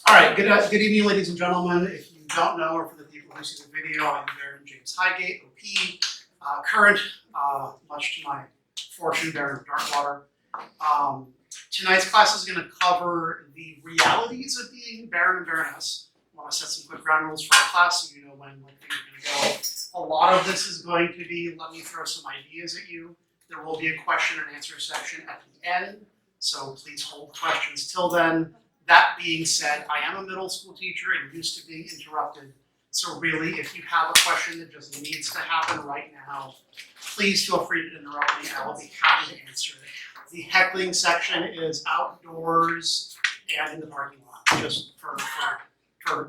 All right, good evening, ladies and gentlemen. If you don't know, or for the people who see the video, I'm Baron James Highgate, OP, current, much to my fortune, Baron of Darkwater. Tonight's class is going to cover the realities of being Baron and Baroness. I want to set some quick ground rules for our class so you know when things are going to go. A lot of this is going to be, let me throw some ideas at you. There will be a question and answer section at the end, so please hold questions till then. That being said, I am a middle school teacher and used to being interrupted. So really, if you have a question that just needs to happen right now, please feel free to interrupt me. I will be happy to answer it. The heckling section is outdoors and in the parking lot, just for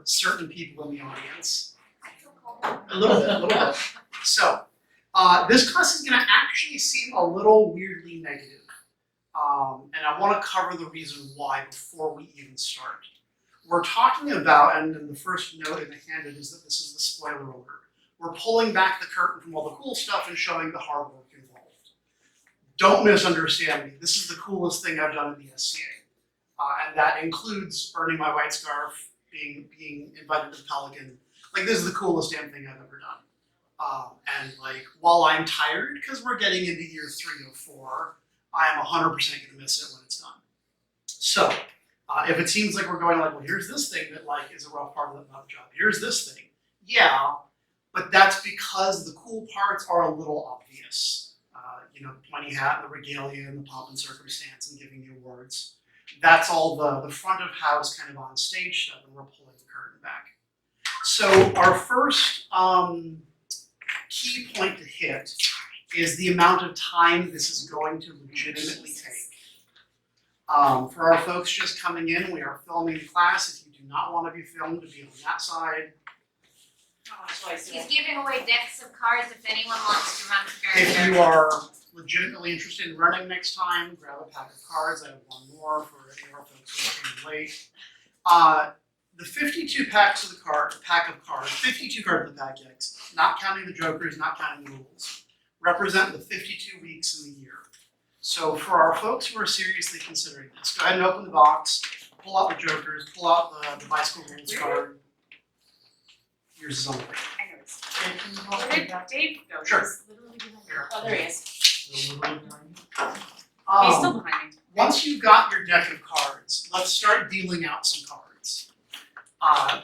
certain people in the audience. A little bit. So, this class is going to actually seem a little weirdly negative. And I want to cover the reason why before we even start. We're talking about, and the first note in the handout is that this is the spoiler alert. We're pulling back the curtain from all the cool stuff and showing the hard work involved. Don't misunderstand me. This is the coolest thing I've done in the SCA. And that includes earning my white scarf, being invited to the Pelican. Like, this is the coolest damn thing I've ever done. And like, while I'm tired, because we're getting into year 3 of 4, I am 100% going to miss it when it's done. So, if it seems like we're going like, well, here's this thing that like is a rough part of the job. Here's this thing. Yeah, but that's because the cool parts are a little obvious. You know, pointy hat, and the regalia, and the pomp and circumstance, and giving the awards. That's all the front of house kind of on stage stuff, and we're pulling the curtain back. So our first key point to hit is the amount of time this is going to legitimately take. For our folks just coming in, we are filming class. If you do not want to be filmed, to be on that side. He's giving away decks of cards if anyone wants to run for If you are legitimately interested in running next time, grab a pack of cards. I have one more for any of our folks who came late. The 52 packs of the pack of cards, 52 cards of the pack decks, not counting the jokers, not counting the rules, represent the 52 weeks in the year. So for our folks who are seriously considering this, go ahead and open the box, pull out the jokers, pull out the bicycle rules card. Yours is on the way. I know it's. Where did Dave go? Sure. He's literally behind Here. Oh, there he is. He's still behind me. Once you've got your deck of cards, let's start dealing out some cards.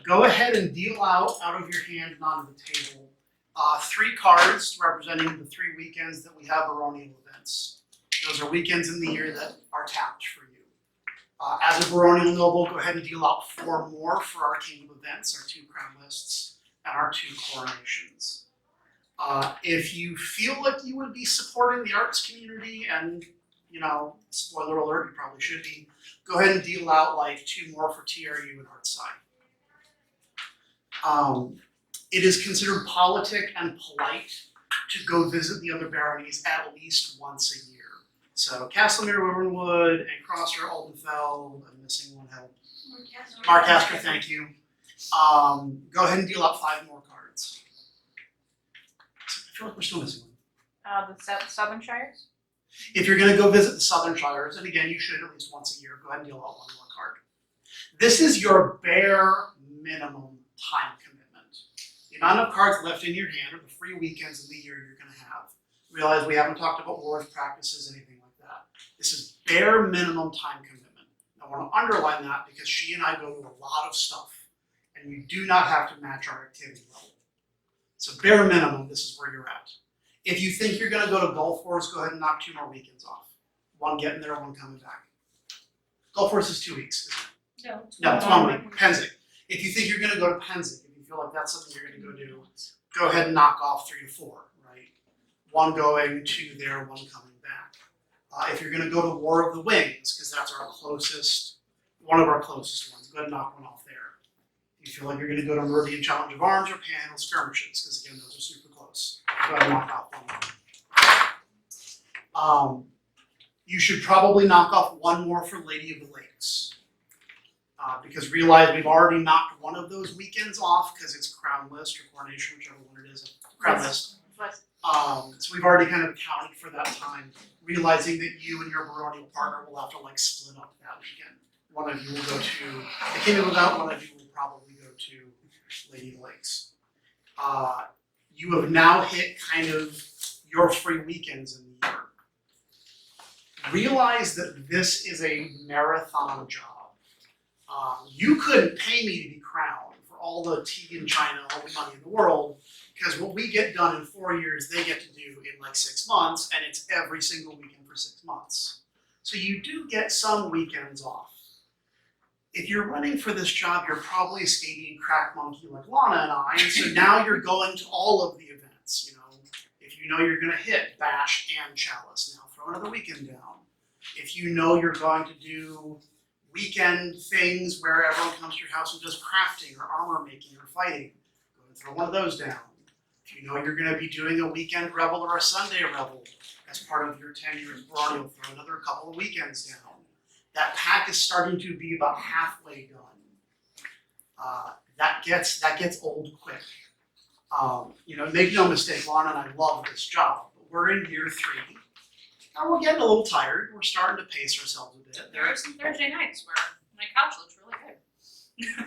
Go ahead and deal out of your hand and onto the table 3 cards representing the 3 weekends that we have Baronial events. Those are weekends in the year that are tapped for you. As a Baronial noble, go ahead and deal out 4 more for our kingdom events, our 2 crown lists, and our 2 coronations. If you feel like you would be supporting the arts community, and you know, spoiler alert, you probably should be, go ahead and deal out like 2 more for TRU and Artside. It is considered politic and polite to go visit the other baronies at least once a year. So Castlemere, Riverwood, and Crosser, Aldenfell, I'm missing one help. Marcaster, thank you. Go ahead and deal out 5 more cards. I feel like we're still missing one. The Southern Shires? If you're going to go visit the Southern Shires, and again, you should at least once a year, go ahead and deal out 1 more card. This is your bare minimum time commitment. The amount of cards left in your hand are the free weekends of the year you're going to have. Realize we haven't talked about wars, practices, anything like that. This is bare minimum time commitment. I want to underline that because she and I go to a lot of stuff, and you do not have to match our activity level. So bare minimum, this is where you're at. If you think you're going to go to Gulf Wars, go ahead and knock 2 more weekends off. 1 getting there, 1 coming back. Gulf Wars is 2 weeks, isn't it? No, it's 1 week. Penzig. If you think you're going to go to Penzig, if you feel like that's something you're going to go do, go ahead and knock off 3 to 4, right? 1 going, 2 there, 1 coming back. If you're going to go to War of the Wings, because that's our closest, one of our closest ones, go ahead and knock 1 off there. If you feel like you're going to go to Meridian Challenge of Arms or Panhandle Skirmishes, because again, those are super close, go ahead and knock off 1 more. You should probably knock off 1 more for Lady of the Lakes. Because realize we've already knocked 1 of those weekends off because it's Crown List or Coronation, whichever one it is, Crown List. So we've already kind of accounted for that time, realizing that you and your baronial partner will have to like split up that weekend. one of you will go to the Kingdom of Out, one of you will probably go to Lady of the Lakes. You have now hit kind of your free weekends in the year. Realize that this is a marathon job. You couldn't pay me to be crowned for all the tea in China, all the money in the world, because what we get done in 4 years, they get to do in like 6 months, and it's every single weekend for 6 months. So you do get some weekends off. If you're running for this job, you're probably a skating crack monkey like Lana and I, and so now you're going to all of the events, you know. If you know you're gonna hit Bash and Chalice, now throw another weekend down. If you know you're going to do weekend things where everyone comes to your house and does crafting or armor making or fighting, go and throw one of those down. If you know you're gonna be doing a weekend revel or a Sunday revel as part of your 10 years Baronial, throw another couple of weekends down. That pack is starting to be about halfway done. That gets old quick. You know, make no mistake, Lana and I love this job, but we're in year 3. Now we're getting a little tired. We're starting to pace ourselves a bit. There are some Thursday nights where my couch looks really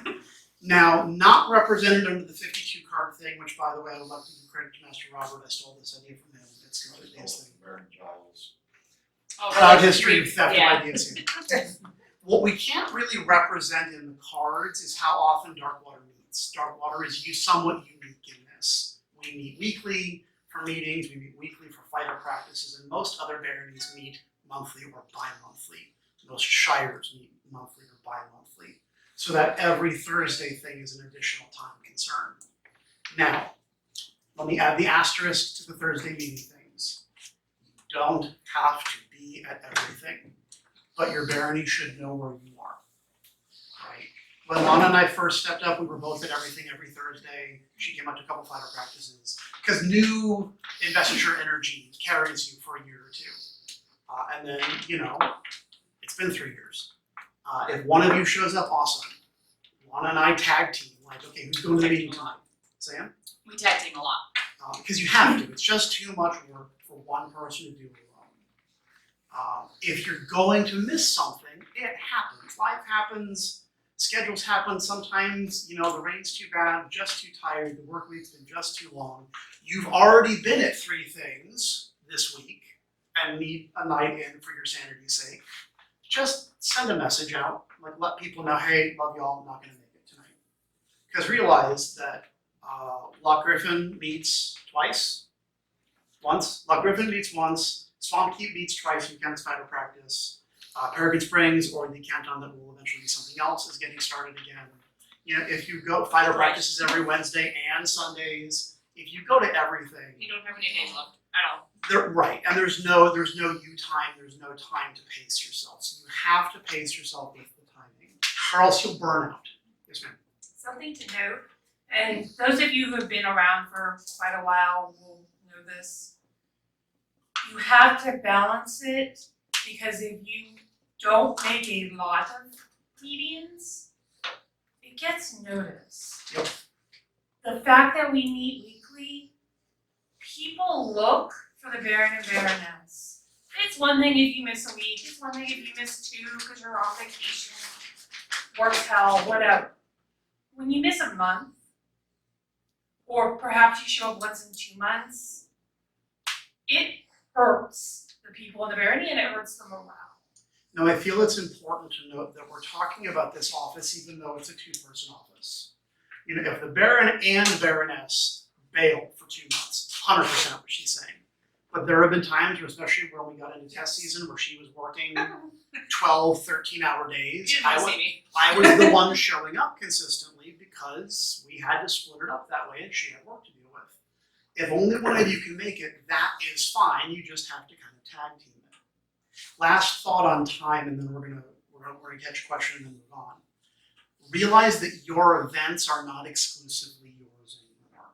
good. Now, not represented under the 52 card thing, which by the way, I would like to give credit to Master Robert. I stole this idea from him. It's completely his thing. Proud history of theft of ideas here. What we can't really represent in the cards is how often Darkwater meets. Darkwater is somewhat unique in this. We meet weekly for meetings, we meet weekly for fighter practices, and most other baronies meet monthly or bi-monthly. Most shires meet monthly or bi-monthly. So that every Thursday thing is an additional time concern. Now, let me add the asterisk to the Thursday meeting things. You don't have to be at everything, but your barony should know where you are, right? When Lana and I first stepped up, we were both at everything every Thursday. She came up to a couple fighter practices, because new investiture energy carries you for a year or 2. And then, you know, it's been 3 years. If one of you shows up, awesome. Lana and I tag team, like, okay, who's going to the meeting tonight? Sam? We tag team a lot. Because you have to. It's just too much work for one person to do alone. If you're going to miss something, it happens. Life happens, schedules happen. Sometimes, you know, the rain's too bad, just too tired, the work week's been just too long. You've already been at 3 things this week and need a night in for your sanity's sake. Just send a message out, like let people know, hey, love y'all, I'm not gonna make it tonight. Because realize that Loch Griffin meets once. Loch Griffin meets once, Swamp Keep meets twice weekends fighter practice. Peregrine Springs, or the canton that will eventually be something else, is getting started again. You know, if you go fighter practices every Wednesday and Sundays, if you go to everything, You don't have any days left at all. they're right, and there's no you time, there's no time to pace yourself. So you have to pace yourself with the timing, or else you'll burn out. Yes, ma'am. Something to note, and those of you who have been around for quite a while will know this. You have to balance it, because if you don't make a lot of meetings, it gets noticed. Yep. The fact that we meet weekly, people look for the Baron and Baroness. It's one thing if you miss a week, it's one thing if you miss 2 because you're on vacation, work hell, whatever. When you miss a month, or perhaps you show up once in 2 months, it hurts the people in the barony and it hurts the morale. Now, I feel it's important to note that we're talking about this office even though it's a 2-person office. You know, if the Baron and Baroness bail for 2 months, 100% what she's saying. But there have been times, especially when we got into test season, where she was working 12, 13-hour days. You didn't see me. I was the one showing up consistently because we had to split it up that way and she had work to deal with. If only one of you can make it, that is fine. You just have to kind of tag team it. Last thought on time, and then we're gonna catch a question and then move on. Realize that your events are not exclusively yours anymore.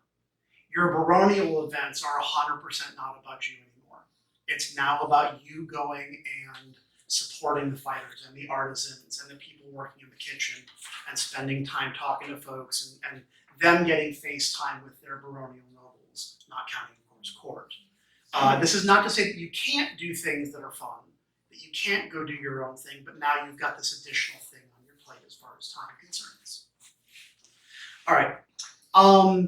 Your baronial events are 100% not about you anymore. It's now about you going and supporting the fighters and the artisans and the people working in the kitchen and spending time talking to folks and them getting FaceTime with their baronial nobles, not counting, of course, court. This is not to say that you can't do things that are fun, that you can't go do your own thing, but now you've got this additional thing far as time concerns. All right. I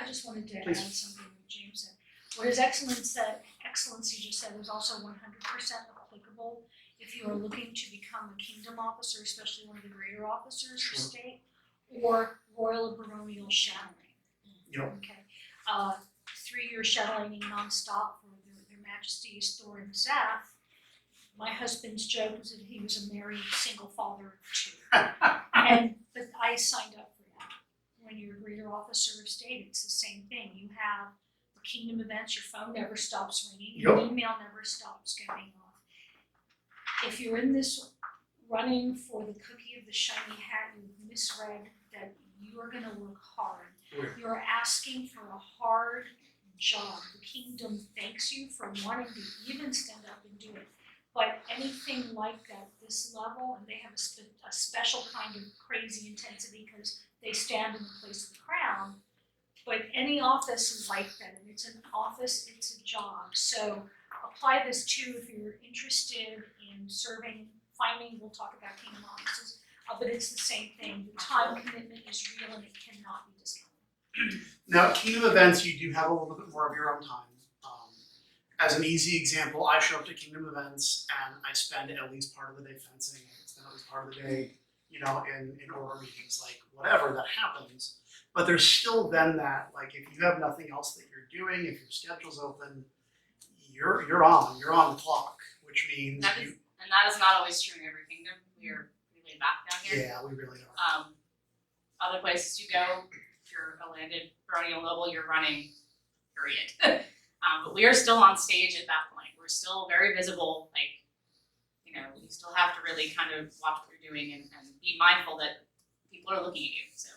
just wanted to add Please. something that James said. What His Excellency just said was also 100% applicable if you are looking to become a kingdom officer, especially one of the greater officers Sure. of state, or royal baronial shuttling. Yep. Okay. 3-year shuttling nonstop for their Majesties Thor and Zeph. My husband's joke was that he was a married single father of 2. But I signed up for that. When you're a greater officer of state, it's the same thing. You have the kingdom events, your phone never stops ringing, your Yep. email never stops going off. If you're in this running for the cookie of the shiny hat, you've misread that you are gonna work hard. Yeah. You're asking for a hard job. The kingdom thanks you for wanting to even stand up and do it. But anything like that, this level, and they have a special kind of crazy intensity because they stand in the place of the crown. But any office is like that, and it's an office, it's a job. So apply this too if you're interested in serving, we'll talk about kingdom offices, but it's the same thing. The time commitment is real and it cannot be discounted. Now, kingdom events, you do have a little bit more of your own time. As an easy example, I show up to kingdom events and I spend at least part of the day fencing, I spend at least part of the day, in order meetings, like whatever that happens. But there's still then that, like, if you have nothing else that you're doing, if your schedule's open, you're on the clock, which means And that is not always true in every kingdom. We are pretty laid back down here. yeah, we really are. Other places you go, if you're a landed baronial noble, you're running, period. But we are still on stage at that point. We're still very visible, you still have to really kind of watch what you're doing and be mindful that people are looking at you, so.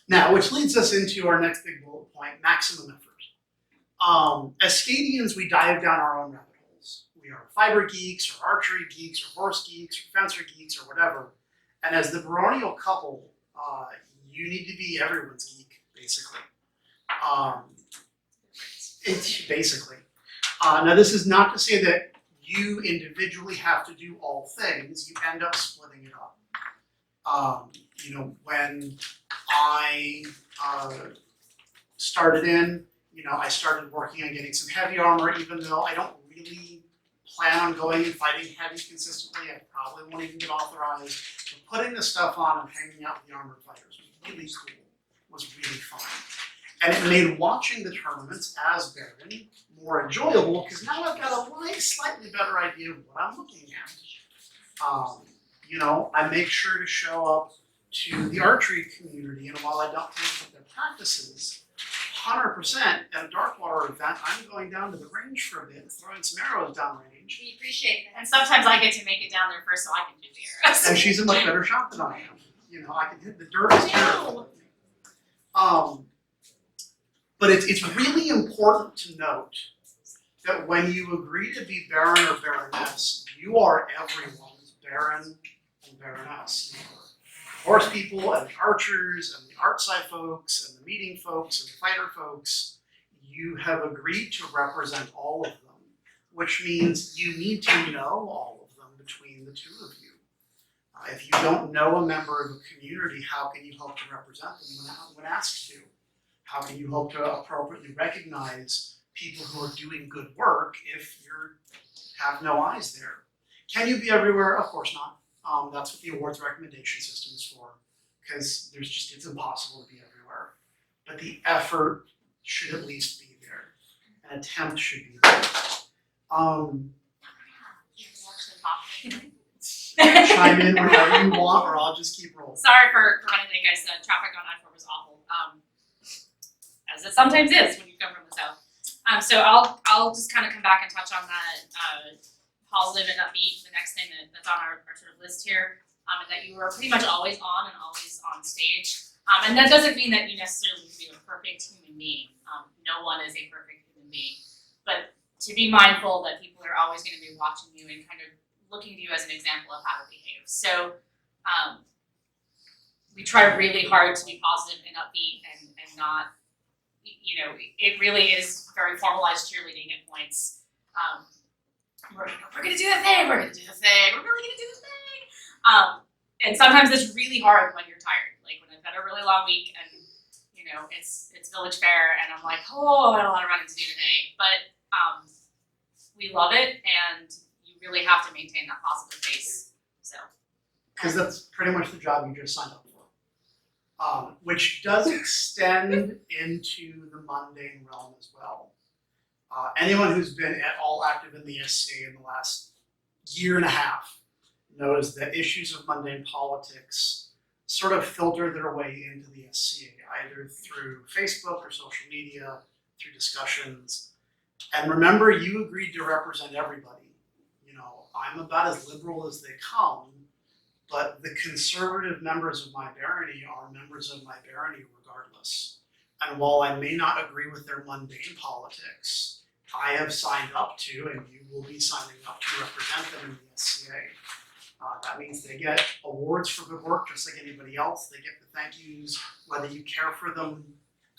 Now, which leads us into our next big bullet point, maximum effort. As Scadians, we dive down our own rabbit holes. We are fiber geeks, or archery geeks, or horse geeks, or fencer geeks, or whatever. And as the baronial couple, you need to be everyone's geek, basically. It's basically. Now, this is not to say that you individually have to do all things. You end up splitting it up. When I started in, I started working on getting some heavy armor, even though I don't really plan on going and fighting heavy consistently. I probably won't even get authorized. But putting the stuff on and hanging out with the armored fighters was really cool. Was really fun. And it made watching the tournaments as Baron more enjoyable because now I've got a slightly better idea of what I'm looking at. I make sure to show up to the archery community, and while I don't think that their practices, 100% at a Darkwater event, I'm going down to the range for a bit and throwing some arrows downrange. We appreciate that. And sometimes I get to make it down there first so I can do the arrows. And she's a much better shot than I am. I can hit the dirt as terrible. But it's really important to note that when you agree to be Baron or Baroness, you are everyone's Baron and Baroness. You are the horse people and the archers and the art side folks and the meeting folks and the fighter folks. You have agreed to represent all of them, which means you need to know all of them between the two of you. If you don't know a member of a community, how can you hope to represent them when asked to? How can you hope to appropriately recognize people who are doing good work if you have no eyes there? Can you be everywhere? Of course not. That's what the awards recommendation system is for, because it's impossible to be everywhere. But the effort should at least be there. An attempt should be there. Chime in whenever you want, or I'll just keep rolling. Sorry for running late, guys. The traffic on I-4 was awful, as it sometimes is when you come from the south. So I'll just kind of come back and touch on that positive and upbeat. The next thing that's on our sort of list here, is that you are pretty much always on and always on stage. And that doesn't mean that you necessarily need to be a perfect human being. No one is a perfect human being, but to be mindful that people are always going to be watching you and kind of looking to you as an example of how to behave. So we try really hard to be positive and upbeat and not, it really is very formalized cheerleading at points. We're gonna do the thing, we're really gonna do the thing. and sometimes it's really hard when you're tired. Like when I've had a really long week and it's Village Fair and I'm like, oh, I had a lot of running to do today. But we love it, and you really have to maintain that positive pace. So. Because that's pretty much the job you just signed up for, which does extend into the mundane realm as well. Anyone who's been at all active in the SCA in the last year and a half knows that issues of mundane politics sort of filter their way into the SCA, either through Facebook or social media, through discussions. And remember, you agreed to represent everybody. I'm about as liberal as they come, but the conservative members of my barony are members of my barony regardless. And while I may not agree with their mundane politics, I have signed up to, and you will be signing up to represent them in the SCA. That means they get awards for good work just like anybody else. They get the thank yous, whether you care for them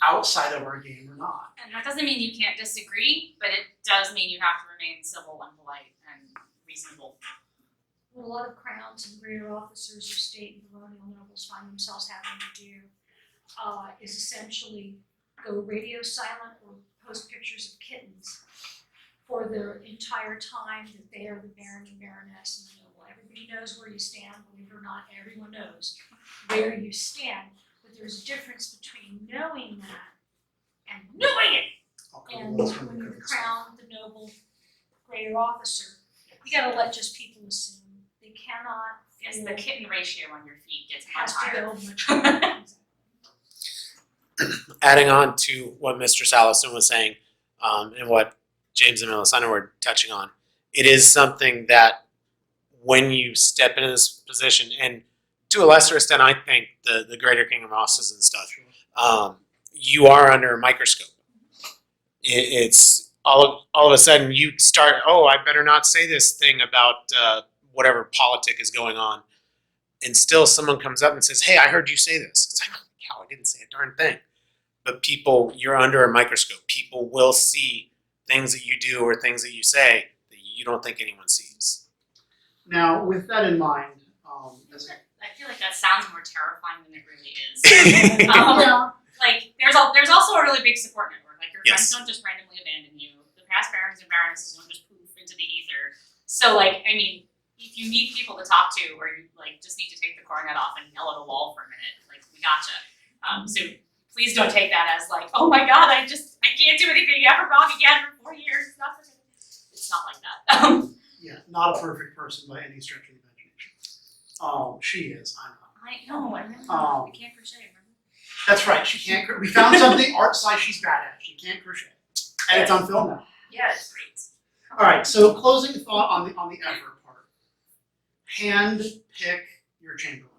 outside of our game or not. And that doesn't mean you can't disagree, but it does mean you have to remain civil and polite and reasonable. What a lot of crowns and greater officers of state and baronial nobles find themselves having to do is essentially go radio silent or post pictures of kittens for the entire time that they are the baron and baroness and the noble. Everybody knows where you stand, believe it or not, everyone knows where you stand. But there's a difference between knowing that and knowing it. And when you crown the noble greater officer, you gotta let just people assume. They cannot. Yes, the kitten ratio on your feet gets much Has to higher. go much higher. Adding on to what Mr. Salison was saying, and what James and Milesenda were touching on, it is something that when you step into this position, and to a lesser extent, I think the Greater Kingdom offices and stuff, you are under a microscope. It's all of a sudden you start, oh, I better not say this thing about whatever politic is going on, and still someone comes up and says, hey, I heard you say this. It's like, oh, cow, I didn't say a darn thing. But people, you're under a microscope. People will see things that you do or things that you say that you don't think anyone sees. Now, with that in mind, I feel like that sounds more terrifying than it really is. Like there's also a really big support network. Like your friends don't just randomly abandon you. The past barons and baronesses don't just poof into the ether. So like, I mean, if you need people to talk to, or you like just need to take the coronet off and yell at a wall for a minute, like we gotcha. So please don't take that as like, oh my god, I can't do anything ever wrong again for 4 years. It's not like that. yeah, not a perfect person by any stretch of the imagination. She is, I'm not. I know, I remember. We can't crochet, remember? That's right, she can't, we found something art side she's bad at, she can't crochet. And it's on film now. Yeah, it's great. Alright, so closing thought on the effort part. Hand pick your chamberlain.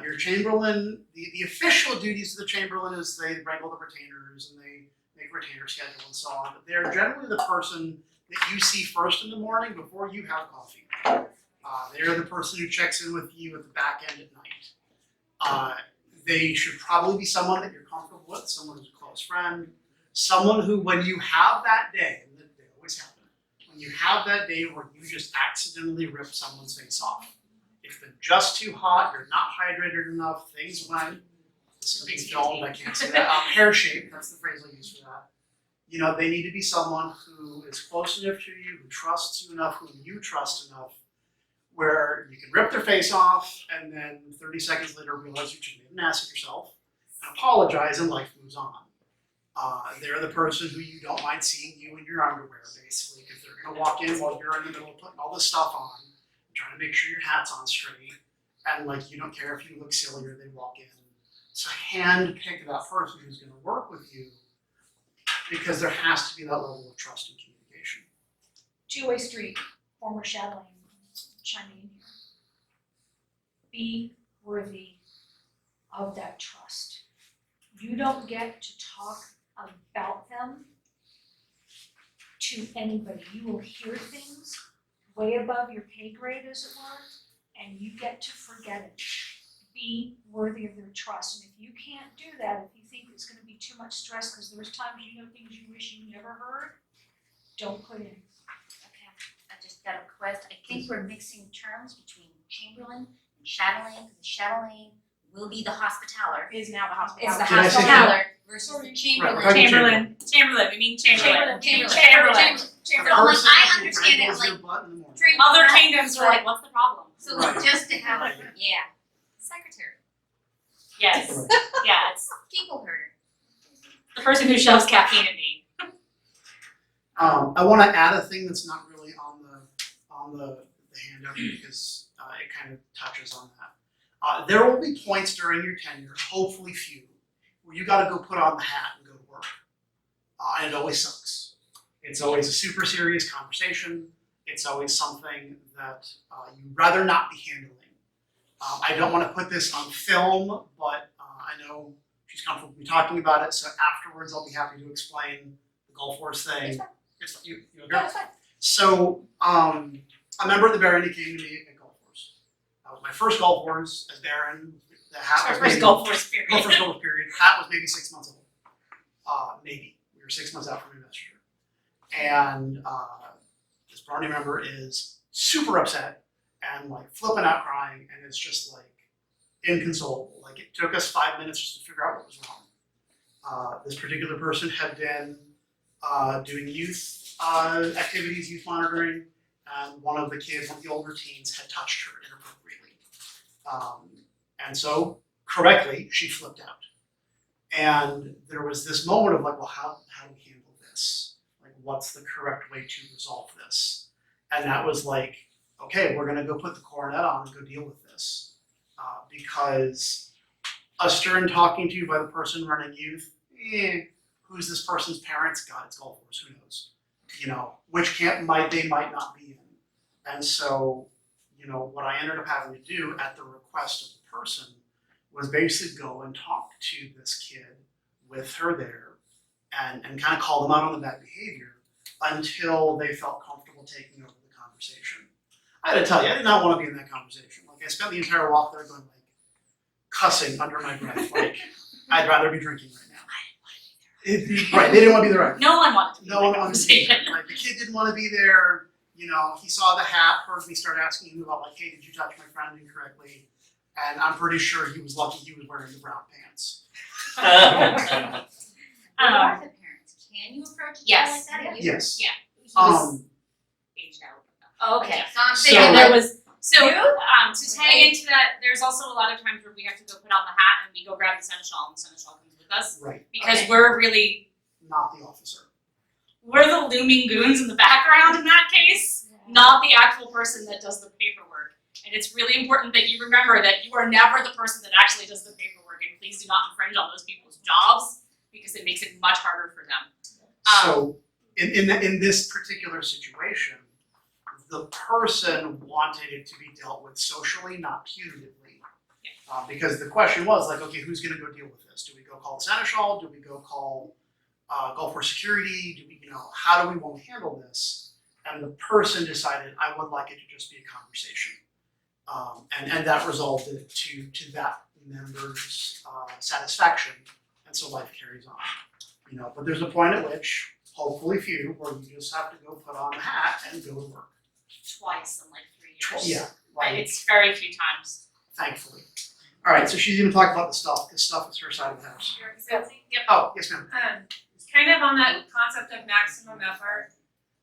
Your chamberlain, the official duties of the chamberlain is they wrangle the retainers and they make retainer schedule and so on, but they're generally the person that you see first in the morning before you have coffee. They're the person who checks in with you at the back end at night. They should probably be someone that you're comfortable with, someone who's a close friend, someone who, when you have that day, and they always happen, when you have that day where you just accidentally rip someone's face off. It's been just too hot, you're not hydrated enough, things went, this is being filmed, I can't say that, pear-shaped, that's the phrase I use for that. They need to be someone who is close enough to you, who trusts you enough, whom you trust enough, where you can rip their face off and then 30 seconds later realize you just made an ass of yourself and apologize and life moves on. They're the person who you don't mind seeing you in your underwear, basically, because they're going to walk in while you're in the middle of putting all this stuff on, trying to make sure your hat's on straight, and like you don't care if you look silly or they walk in. So hand pick that person who's going to work with you, because there has to be that level of trust and communication. Two-way street, former shadowing, chiming in here. Be worthy of that trust. You don't get to talk about them to anybody. You will hear things way above your pay grade, as it were, and you get to forget it. Be worthy of their trust. And if you can't do that, if you think it's going to be too much stress because there's times you know things you wish you never heard, don't put in. Okay, I just got a request. I think we're mixing terms between chamberlain chatelaine, the chatelaine will be the hospitaller. Is now the It's the Did I say hospitaller versus the Right, chamberlain. we're talking Chamberlain, we mean Chamberlain. Chamberlain. The I'm like, person I who understand it, wrangles like, your butt in the morning. drink Other that, kingdoms are like, what's the problem? So like, Right. just to have, Right. yeah, secretary, Yes, yeah, it's people herder. the person who shoves caffeine at me. I want to add a thing that's not really on the handout because it kind of touches on that. There will be points during your tenure, hopefully few, where you got to go put on the hat and go to work, and it always sucks. It's always a super serious conversation. It's always something that you'd rather not be handling. I don't want to put this on film, but I know she's comfortable with me talking about it, so afterwards I'll be happy to explain the Gulf Wars thing. You okay? So, a member of the barony came to me at Gulf Wars. That was my first Gulf Wars as Baron. The hat was First maybe, Gulf Wars period. my first Gulf Wars period. Hat was maybe 6 months old. Maybe. We were 6 months out from investiture. And this barony member is super upset and like flipping out crying, and it's just like inconsolable. Like it took us 5 minutes just to figure out what was wrong. This particular person had been doing youth activities, youth monitoring, and one of the kids, one of the older teens, had touched her inappropriately. And so, correctly, she flipped out. And there was this moment of like, well, how do we handle this? Like, what's the correct way to resolve this? And that was like, okay, we're gonna go put the coronet on and go deal with this. Because a stern talking to by the person running youth, who's this person's parents? God, it's Gulf Wars, who knows? You know, which camp they might not be in. And so, you know, what I ended up having to do at the request of the person was basically go and talk to this kid with her there and kind of call them out on the bad behavior until they felt comfortable taking over the conversation. I had to tell you, I did not want to be in that conversation. Like, I spent the entire walk there going like, cussing under my breath, like, I'd rather be drinking right now. Right, they didn't want to be there. Right. No one wanted to be No in one that wanted to be conversation. there. Like, the kid didn't want to be there. You know, he saw the hat, heard me start asking him about like, hey, did you touch my friend incorrectly? And I'm pretty sure he was lucky he was wearing the brown pants. What are the parents? Can you approach a Yes. child like that? Yes. Yeah. He was aged out. Okay, so I'm So- saying And like, there was, so, You? to tag into that, there's also a lot of times where we have to go put on the hat and we go grab the seneschal and the seneschal comes with us. Right. Because Okay. we're really, Not the officer. we're the looming goons in the background in that case, not the actual person that does the paperwork. And it's really important that you remember that you are never the person that actually does the paperwork, and please do not infringe on those people's jobs because it makes it much harder for them. So in this particular situation, the person wanted it to be dealt with socially, not punitively. Because the question was like, okay, who's gonna go deal with this? Do we go call the seneschal? Do we go call Gulf War security? Do we, you know, how do we want to handle this? And the person decided, I would like it to just be a conversation. And that resolved it to that member's satisfaction, and so life carries on. You know, but there's a point at which, hopefully few, where you just have to go put on the hat and go to work. Twice in like 3 years. Yeah, like, It's very few times. thankfully. All right, so she's gonna talk about the stuff, because stuff is her side of the house. Yep. Oh, yes, ma'am. Kind of on that concept of maximum effort,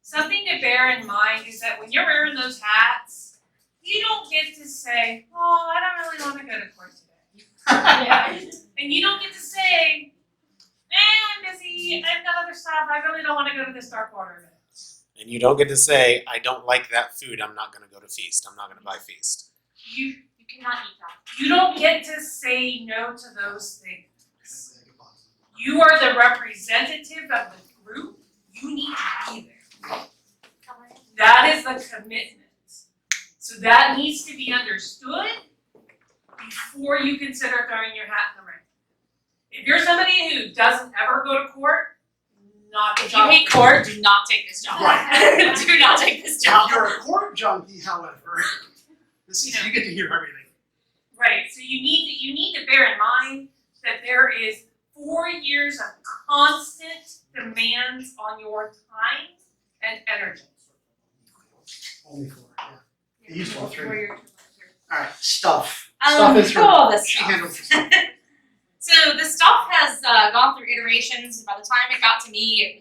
something to bear in mind is that when you're wearing those hats, you don't get to say, oh, I don't really want to go to court today. And you don't get to say, I'm busy, I've got other stuff, I really don't want to go to this Darkwater event. And you don't get to say, I don't like that food, I'm not gonna go to Feast, I'm not gonna buy Feast. You cannot eat that. You don't get to say no to those things. You are the representative of the group, you need to be there. That is the commitment. So that needs to be understood before you consider throwing your hat in the ring. If you're somebody who doesn't ever go to court, not the If you job. hate court, do not take this job. Right. Do not take this If job. you're a court junkie, however, this is, you get to hear everything. Right, so you need to bear in mind that there is 4 years of constant demands on your time and energy. Only 4, yeah. It used to be 3. Alright, stuff. Stuff is her, the she stuff. handles the stuff. So the stuff has gone through iterations. By the time it got to me,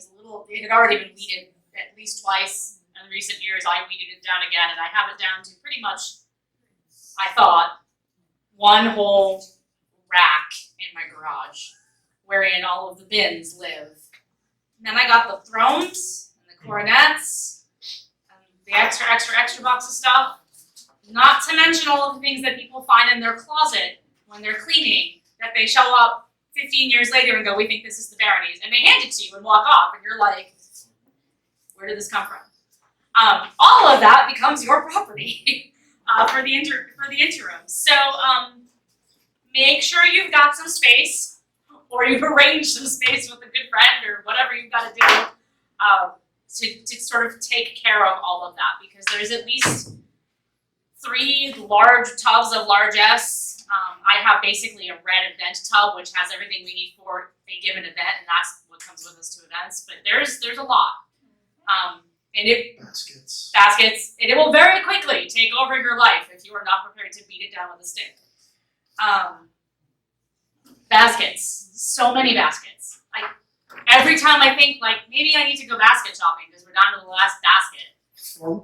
it had already been weeded at least twice. In recent years, I weeded it down again, and I have it down to pretty much, I thought, one whole rack in my garage, wherein all of the bins live. And then I got the thrones and the coronets and the extra box of stuff. Not to mention all of the things that people find in their closet when they're cleaning, that they show up 15 years later and go, we think this is the Baronies, and they hand it to you and walk off, and you're like, where did this come from? All of that becomes your property for the interim. So make sure you've got some space, or you've arranged some space with a good friend, or whatever you've got to do to sort of take care of all of that, because there's at least 3 large tubs of large S. I have basically a red event tub, which has everything we need for a given event, and that's what comes with us to events. But there's a lot. And baskets, and it will very quickly take over your life if you are not prepared to beat it down with a stick. Baskets, so many baskets. Every time I think, like, maybe I need to go basket shopping because we're down to the last basket,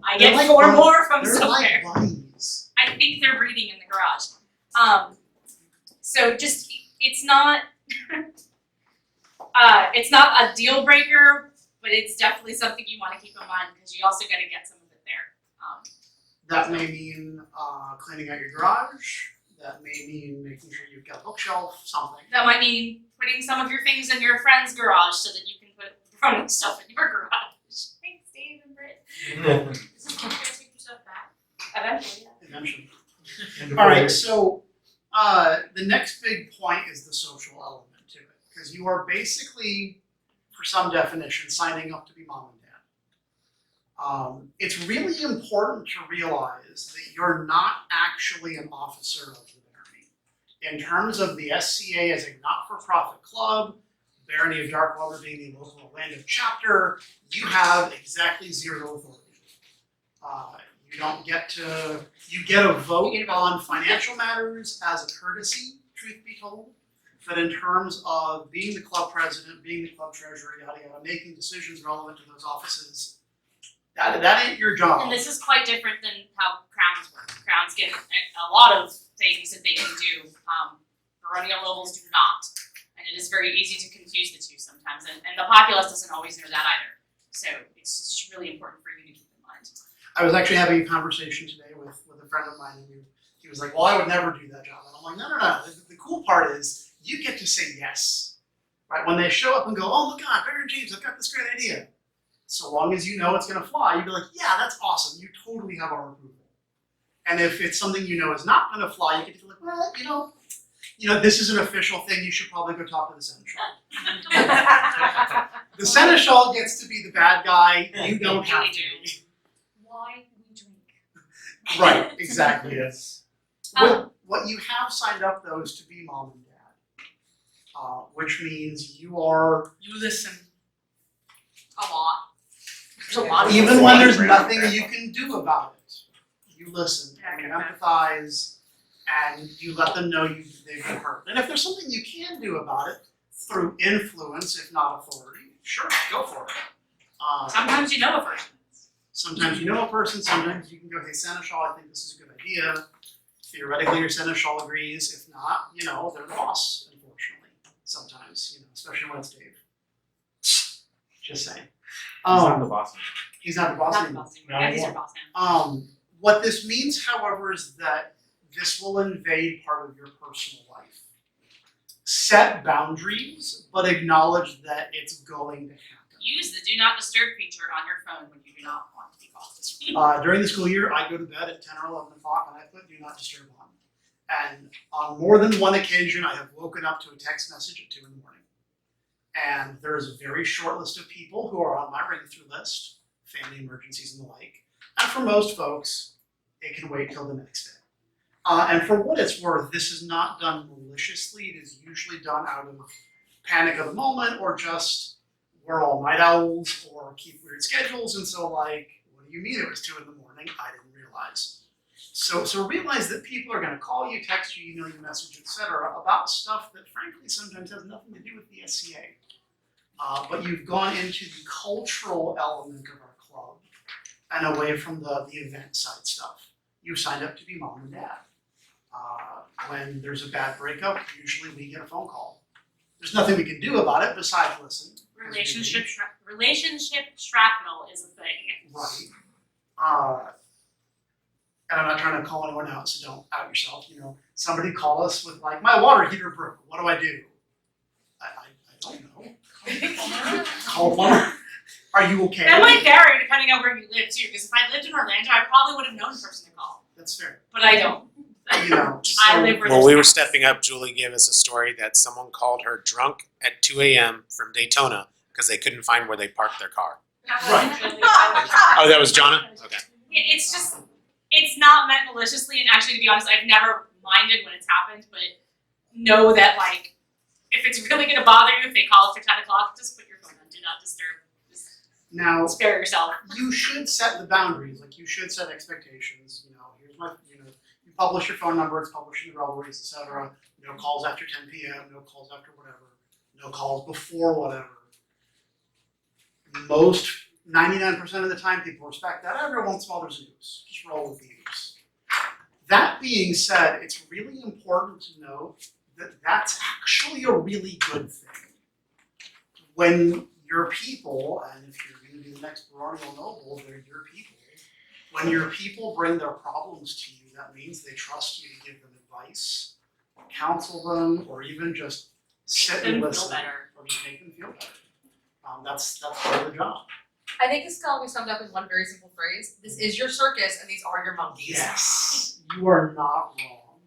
I get 4 more from somewhere. I think they're breeding in the garage. So just, it's not a deal breaker, but it's definitely something you want to keep in mind, because you also got to get some of it there. That may mean cleaning out your garage. That may mean making sure you've got a bookshelf, something. That might mean putting some of your things in your friend's garage so that you can put Baronal stuff in your garage. Thanks, Dave and Britt. Is this going to take your stuff back? Eventually, yeah. Eventually. Alright, so the next big point is the social element to it, because you are basically, for some definition, signing up to be mom and dad. It's really important to realize that you're not actually an officer of the barony. In terms of the SCA as a not-for-profit club, Barony of Darkwater being the local Orlando chapter, you have exactly 0 authority. You don't get to, you get a vote on financial matters as a courtesy, truth be told. But in terms of being the club president, being the club treasurer, yada yada, making decisions relevant to those offices, that ain't your job. And this is quite different than how crowns work. Crowns get a lot of things that they can do. Baronial nobles do not. And it is very easy to confuse the two sometimes. And the populace doesn't always know that either. So it's just really important for you to keep in mind. I was actually having a conversation today with a friend of mine, and he was like, well, I would never do that job. And I'm like, no. The cool part is you get to say yes. Right? When they show up and go, oh, look, Baron James, I've got this great idea. So long as you know it's going to fly, you'd be like, yeah, that's awesome. You totally have our approval. And if it's something you know is not going to fly, you get to feel like, well, you know, this is an official thing. You should probably go talk to the seneschal. The seneschal gets to be the bad guy. You don't have to be. Why we drink. Right, exactly. Yes. What you have signed up, though, is to be mom and dad, which means you listen. A lot. There's a lot of Even when there's nothing you can do about it, you listen and you empathize and you let them know they've been hurt. And if there's something you can do about it through influence, if not authority, sure, go for it. Sometimes you know a person. Sometimes you know a person, sometimes you can go, hey, seneschal, I think this is a good idea. Theoretically, your seneschal agrees. If not, they're the boss, unfortunately. Sometimes, especially when it's Dave. Just saying. He's not the boss. He's not the boss Not the anymore. boss anymore. Yeah, he's our boss now. What this means, however, is that this will invade part of your personal life. Set boundaries, but acknowledge that it's going to happen. Use the do not disturb feature on your phone when you do not want to be called. During the school year, I go to bed at 10 or 11 o'clock and I put do not disturb on. And on more than one occasion, I have woken up to a text message at 2 in the morning. And there is a very short list of people who are on my ring-through list, family emergencies and the like. And for most folks, it can wait till the next day. And for what it's worth, this is not done maliciously. It is usually done out of panic of the moment, or just we're all night owls or keep weird schedules. And so, what do you mean it was 2 in the morning? I didn't realize. So realize that people are gonna call you, text you, email you, message, etc. about stuff that frankly sometimes has nothing to do with the SCA. But you've gone into the cultural element of our club and away from the event side stuff. You've signed up to be mom and dad. When there's a bad breakup, usually we get a phone call. There's nothing we can do about it besides listen. Relationship shrapnel is a thing. Right. And I'm not trying to call anyone out, so don't out yourself. You know, somebody call us with like, my water heater broke. What do I do? I don't know. Call a plumber. Are you okay? That might vary depending on where you live too, because if I lived in Orlando, I probably would have known the person to call. That's fair. But I don't. You know, I live where When we were there's stepping up, Julie gave us a story that someone called her drunk at 2 a.m. from Daytona because they couldn't find where they parked their car. Right. Oh, that was Jonna? Okay. It's just, it's not meant maliciously, and actually, to be honest, I've never minded when it's happened, but know that, like, if it's really gonna bother you, if they call after 10 o'clock, just put your phone on, do not disturb. Just now spare yourself. you should set the boundaries. Like you should set expectations. You know, here's my, you know, you publish your phone number, it's published in the revelries, etc. No calls after 10 p.m. No calls after whatever. No calls before whatever. Most 99% of the time, people respect that. Every once in a while, there's a use. Just roll with the use. That being said, it's really important to know that that's actually a really good thing. When your people, and if you're going to be the next Baronial noble, they're your people. When your people bring their problems to you, that means they trust you to give them advice, counsel them, or even just sit and listen, or just make them feel better. That's part of the job. I think this can all be summed up in one very simple phrase. This is your circus and these are your monkeys. Yes, you are not wrong.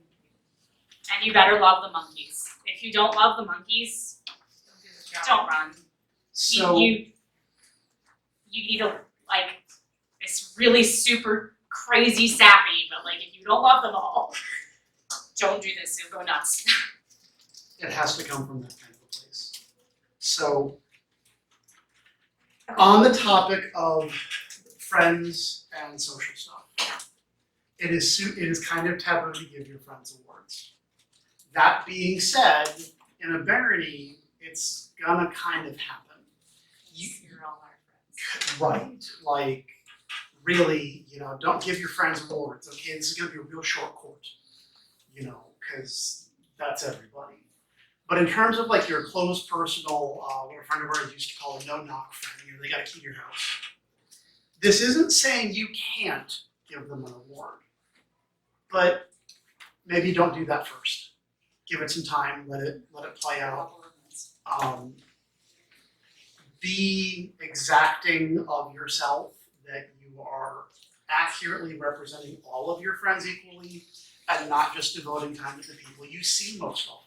And you better love the monkeys. If you don't love the monkeys, don't run. So You need a, like, it's really super crazy sappy, but like if you don't love them all, don't do this, you'll go nuts. it has to come from that kind of a place. So on the topic of friends and social stuff, it is kind of taboo to give your friends awards. That being said, in a barony, it's gonna kind of happen. You're all our friends. Right, like really, you know, don't give your friends awards. Okay, this is gonna be a real short court, you know, because that's everybody. But in terms of like your close personal, what a friend of ours used to call a no-knock friend, you know, they got a key to your house. This isn't saying you can't give them an award, but maybe don't do that first. Give it some time, let it play out. Be exacting of yourself, that you are accurately representing all of your friends equally and not just devoting time to the people you see most often.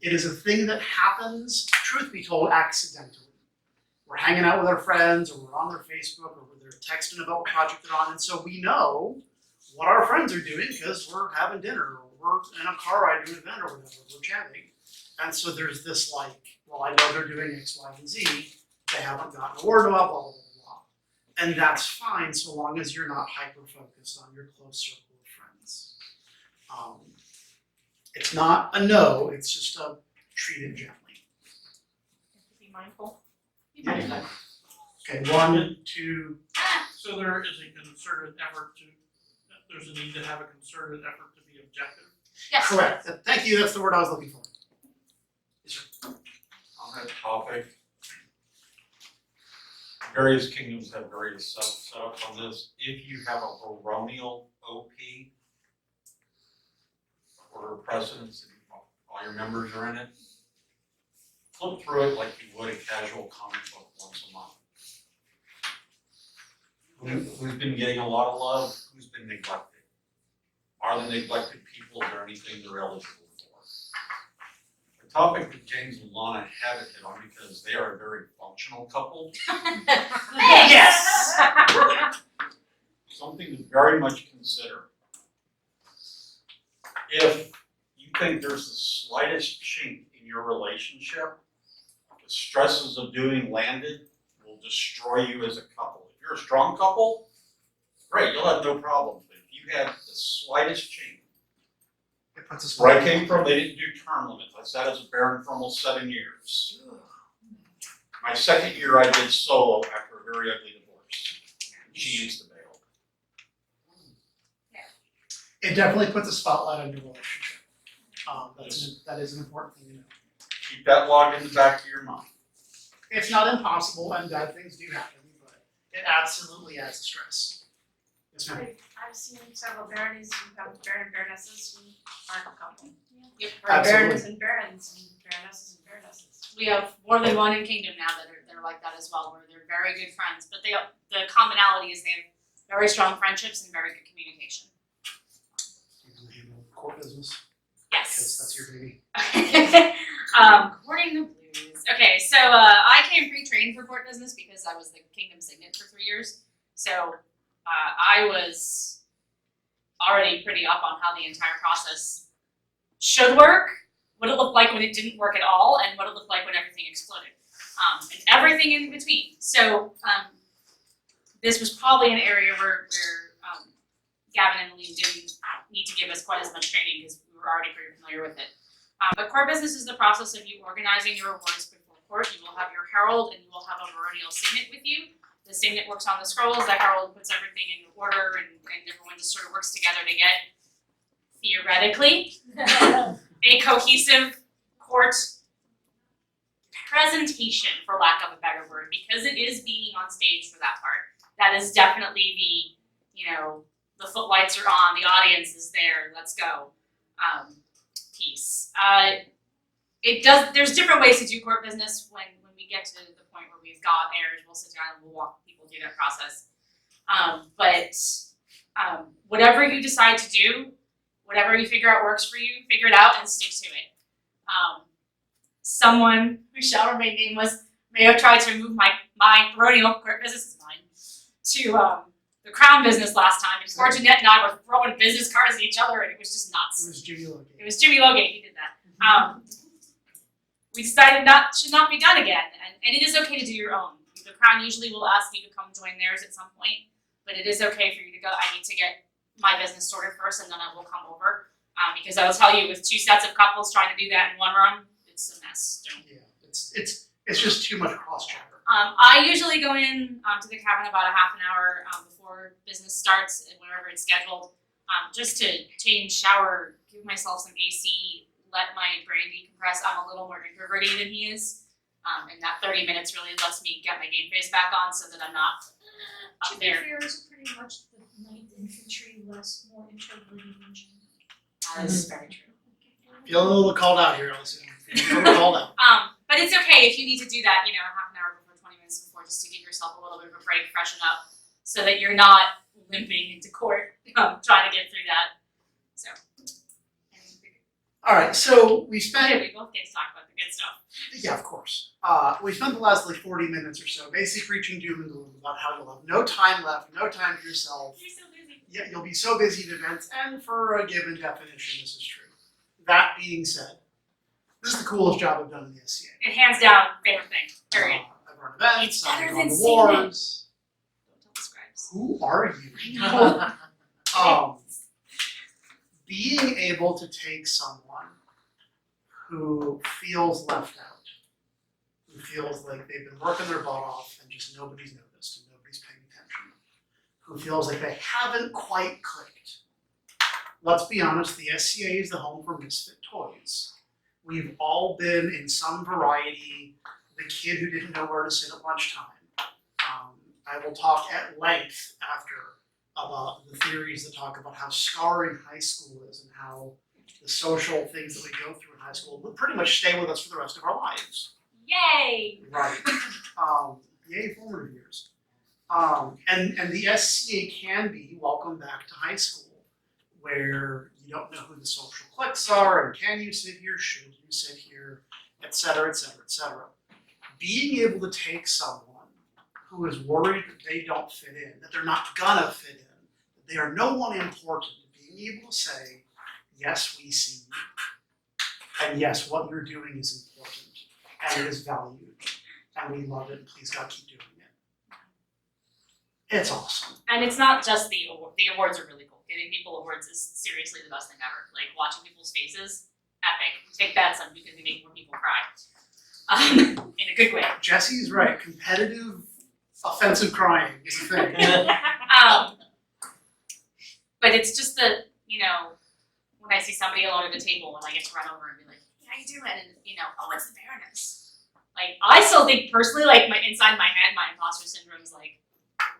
It is a thing that happens, truth be told, accidentally. We're hanging out with our friends, or we're on their Facebook, or they're texting about what project they're on, and so we know what our friends are doing because we're having dinner, or we're in a car ride to an event, or whatever, we're chatting. And so there's this like, well, I know they're doing X, Y, and Z, they haven't gotten a word about, blah, blah, blah, blah. And that's fine, so long as you're not hyper-focused on your close circle of friends. It's not a no, it's just a treat it gently. Be mindful. Yeah. Okay, 1, 2, So there is a concerted effort there's a need to have a concerted effort to be objective. Yes. correct. Thank you, that's the word I was looking for. Yes, sir. On that topic, various kingdoms have various setups on this. If you have a baronial OP, order of precedence, and all your members are in it, flip through it like you would a casual comic book once a month. Who's been getting a lot of love? Who's been neglected? Are the neglected people, is there anything they're eligible for? The topic that James and Lana haven't hit on, because they are a very functional couple, Yes. something to very much consider. If you think there's the slightest chink in your relationship, the stresses of doing landed will destroy you as a couple. If you're a strong couple, great, you'll have no problems. But if you had the slightest change. It puts us. Where I came from, they didn't do term limits. I sat as a baron for almost 7 years. My second year, I did solo after a very ugly divorce. She used the bail. It definitely puts a spotlight on your relationship. That is an important thing to know. Keep that log in the back of your mind. It's not impossible, and bad things do happen, but it absolutely adds to stress. Yes, ma'am. I've seen several baronies who have baron and baronesses who aren't a couple. Yep. Or barons and barons and baronesses and baronesses. We have more than one in Kingdom now that are like that as well, where they're very good friends. But the commonality is they have very strong friendships and very good communication. You can handle court business, Yes. because that's your baby. Courting the blues. Okay, so I came pre-trained for court business because I was the Kingdom Signet for 3 years. So I was already pretty up on how the entire process should work, what it looked like when it didn't work at all, and what it looked like when everything exploded, and everything in between. So this was probably an area where Gavin and Lee didn't need to give us quite as much training because we were already pretty familiar with it. But court business is the process of you organizing your awards before court. You will have your herald and you will have a baronial signet with you. The signet works on the scrolls, the herald puts everything in order, and everyone just sort of works together to get, theoretically, a cohesive court presentation, for lack of a better word, because it is being on stage for that part. That is definitely the footlights are on, the audience is there, let's go, piece. There's different ways to do court business. When we get to the point where we've got heirs, we'll sit down and we'll walk people through that process. But whatever you decide to do, whatever you figure out works for you, figure it out and stick to it. Someone who shall remain nameless may have tried to move my baronial court business is mine to the crown business last time, and poor Jeanette and I were throwing business cards at each other, and it was just nuts. It was Jimmy Logan. It was Jimmy Logate, he did that. We decided should not be done again, and it is okay to do your own. The crown usually will ask you to come join theirs at some point, but it is okay for you to go, I need to get my business sorted first, and then I will come over. Because I will tell you, with 2 sets of couples trying to do that in one room, it's a mess. Yeah, it's just too much cross chatter. I usually go in to the cabin about a half an hour before business starts, and whenever it's scheduled, just to change, shower, give myself some AC, let my brain decompress. I'm a little more introverted than he is, and that 30 minutes really lets me get my game face back on so that I'm not up To be there. fair, is pretty much the 9th Infantry, more introverted than Jim. That is very true. Feeling a little called out here, Allison. Feeling a little called out. But it's okay if you need to do that, half an hour before, 20 minutes before, just to give yourself a little bit of a break, freshen up, so that you're not limping into court trying to get through that. So, All right, so we spent. we both get to talk about the good stuff. Yeah, of course. We spent the last 40 minutes or so basically preaching doom and gloom about how you'll have no time left, no time for yourself. You're so busy. Yeah, you'll be so busy at events, and for a given definition, this is true. That being said, this is the coolest job I've done in the SCA. And hands down, favorite thing. Period. I've run events, It's I've better gone than to seeing wars. Don't tell the scribes. Who are you? I know. Being able to take someone who feels left out, who feels like they've been working their butt off and just nobody's noticed and nobody's paying attention, who feels like they haven't quite clicked. Let's be honest, the SCA is the home for misfit toys. We've all been in some variety, the kid who didn't know where to sit at lunchtime. I will talk at length after about the theories that talk about how scarring high school is and how the social things that we go through in high school will pretty much stay with us for the rest of our lives. Yay! Right. Yay, formative years. And the SCA can be welcome back to high school, where you don't know who the social cliques are, and can you sit here, should you sit here, et cetera, et cetera, et cetera. Being able to take someone who is worried that they don't fit in, that they're not gonna fit in, that they are no one important, being able to say, yes, we see you, and yes, what you're doing is important, and it is valued, and we love it, and please God, keep doing it. It's awesome. And it's not just the award. The awards are really cool. It giving people awards is seriously the best thing ever. Like watching people's faces, epic. We take bets on because we make more people cry. In a good way. Jesse's right. Competitive, offensive crying is a thing. But it's just that, you know, when I see somebody alone at the table and I get to run over and be like, hey, how you doing? And, you know, oh, it's the Baroness. Like, I still think personally, like, inside my head, my imposter syndrome is like,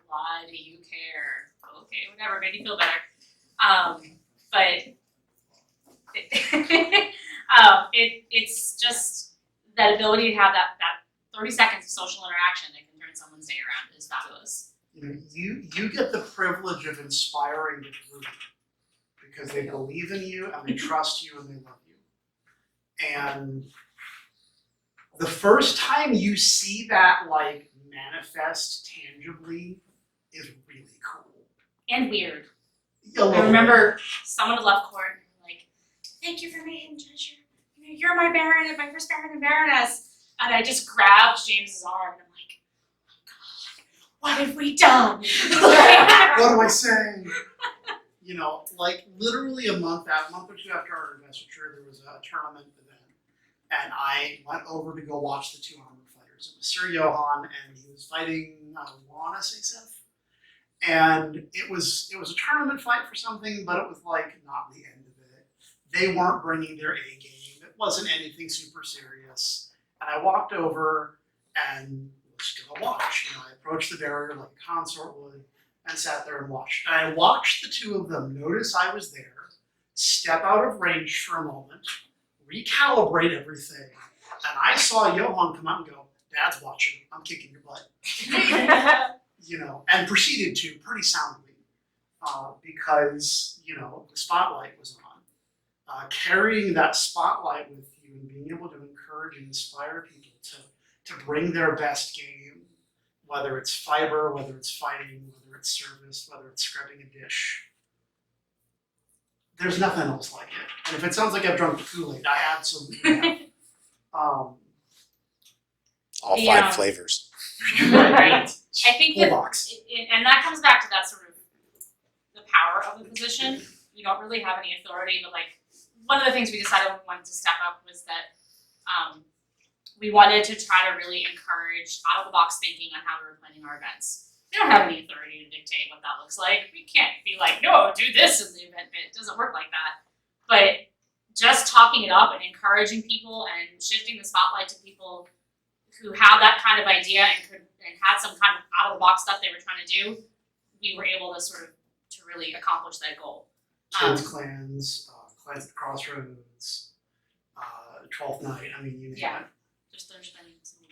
why do you care? Okay, whatever, made me feel better. It's just that ability to have that 30 seconds of social interaction that can turn someone's day around is fabulous. You get the privilege of inspiring the group because they believe in you and they trust you and they love you. And the first time you see that like manifest tangibly is really cool. And weird. A little I remember someone had left court and like, thank you for making Judge. You're my Baron, my first Baron and Baroness. And I just grabbed James's arm and I'm like, oh God, what have we done? What am I saying? You know, like literally a month or two after our investiture, there was a tournament event, and I went over to go watch the two armored fighters. It was Sir Johan, and he was fighting Wanna say Seth. And it was a tournament fight for something, but it was like not the end of it. They weren't bringing their A game. It wasn't anything super serious. And I walked over and was gonna watch. You know, I approached the barrier like a consort would and sat there and watched. And I watched the two of them notice I was there, step out of range for a moment, recalibrate everything, and I saw Johan come out and go, Dad's watching, I'm kicking your butt. You know, and proceeded to pretty soundly because, you know, the spotlight was on. Carrying that spotlight with you and being able to encourage and inspire people to bring their best game, whether it's fiber, whether it's fighting, whether it's service, whether it's scrubbing a dish. There's nothing else like it. And if it sounds like I've drunk the Kool-Aid, I absolutely have. All Yeah. 5 flavors. Right. I think Full that, box. and that comes back to that sort of the power of the position. You don't really have any authority, but like one of the things we decided we wanted to step up was that we wanted to try to really encourage out of the box thinking on how we were planning our events. We don't have any authority to dictate what that looks like. We can't be like, no, do this in the event. It doesn't work like that. But just talking it up and encouraging people and shifting the spotlight to people who have that kind of idea and had some kind of out of the box stuff they were trying to do, we were able to sort of to really accomplish that goal. Kids clans, Clans at the Crossroads, 12th Night, I mean, you name Yeah. it. Just understanding something.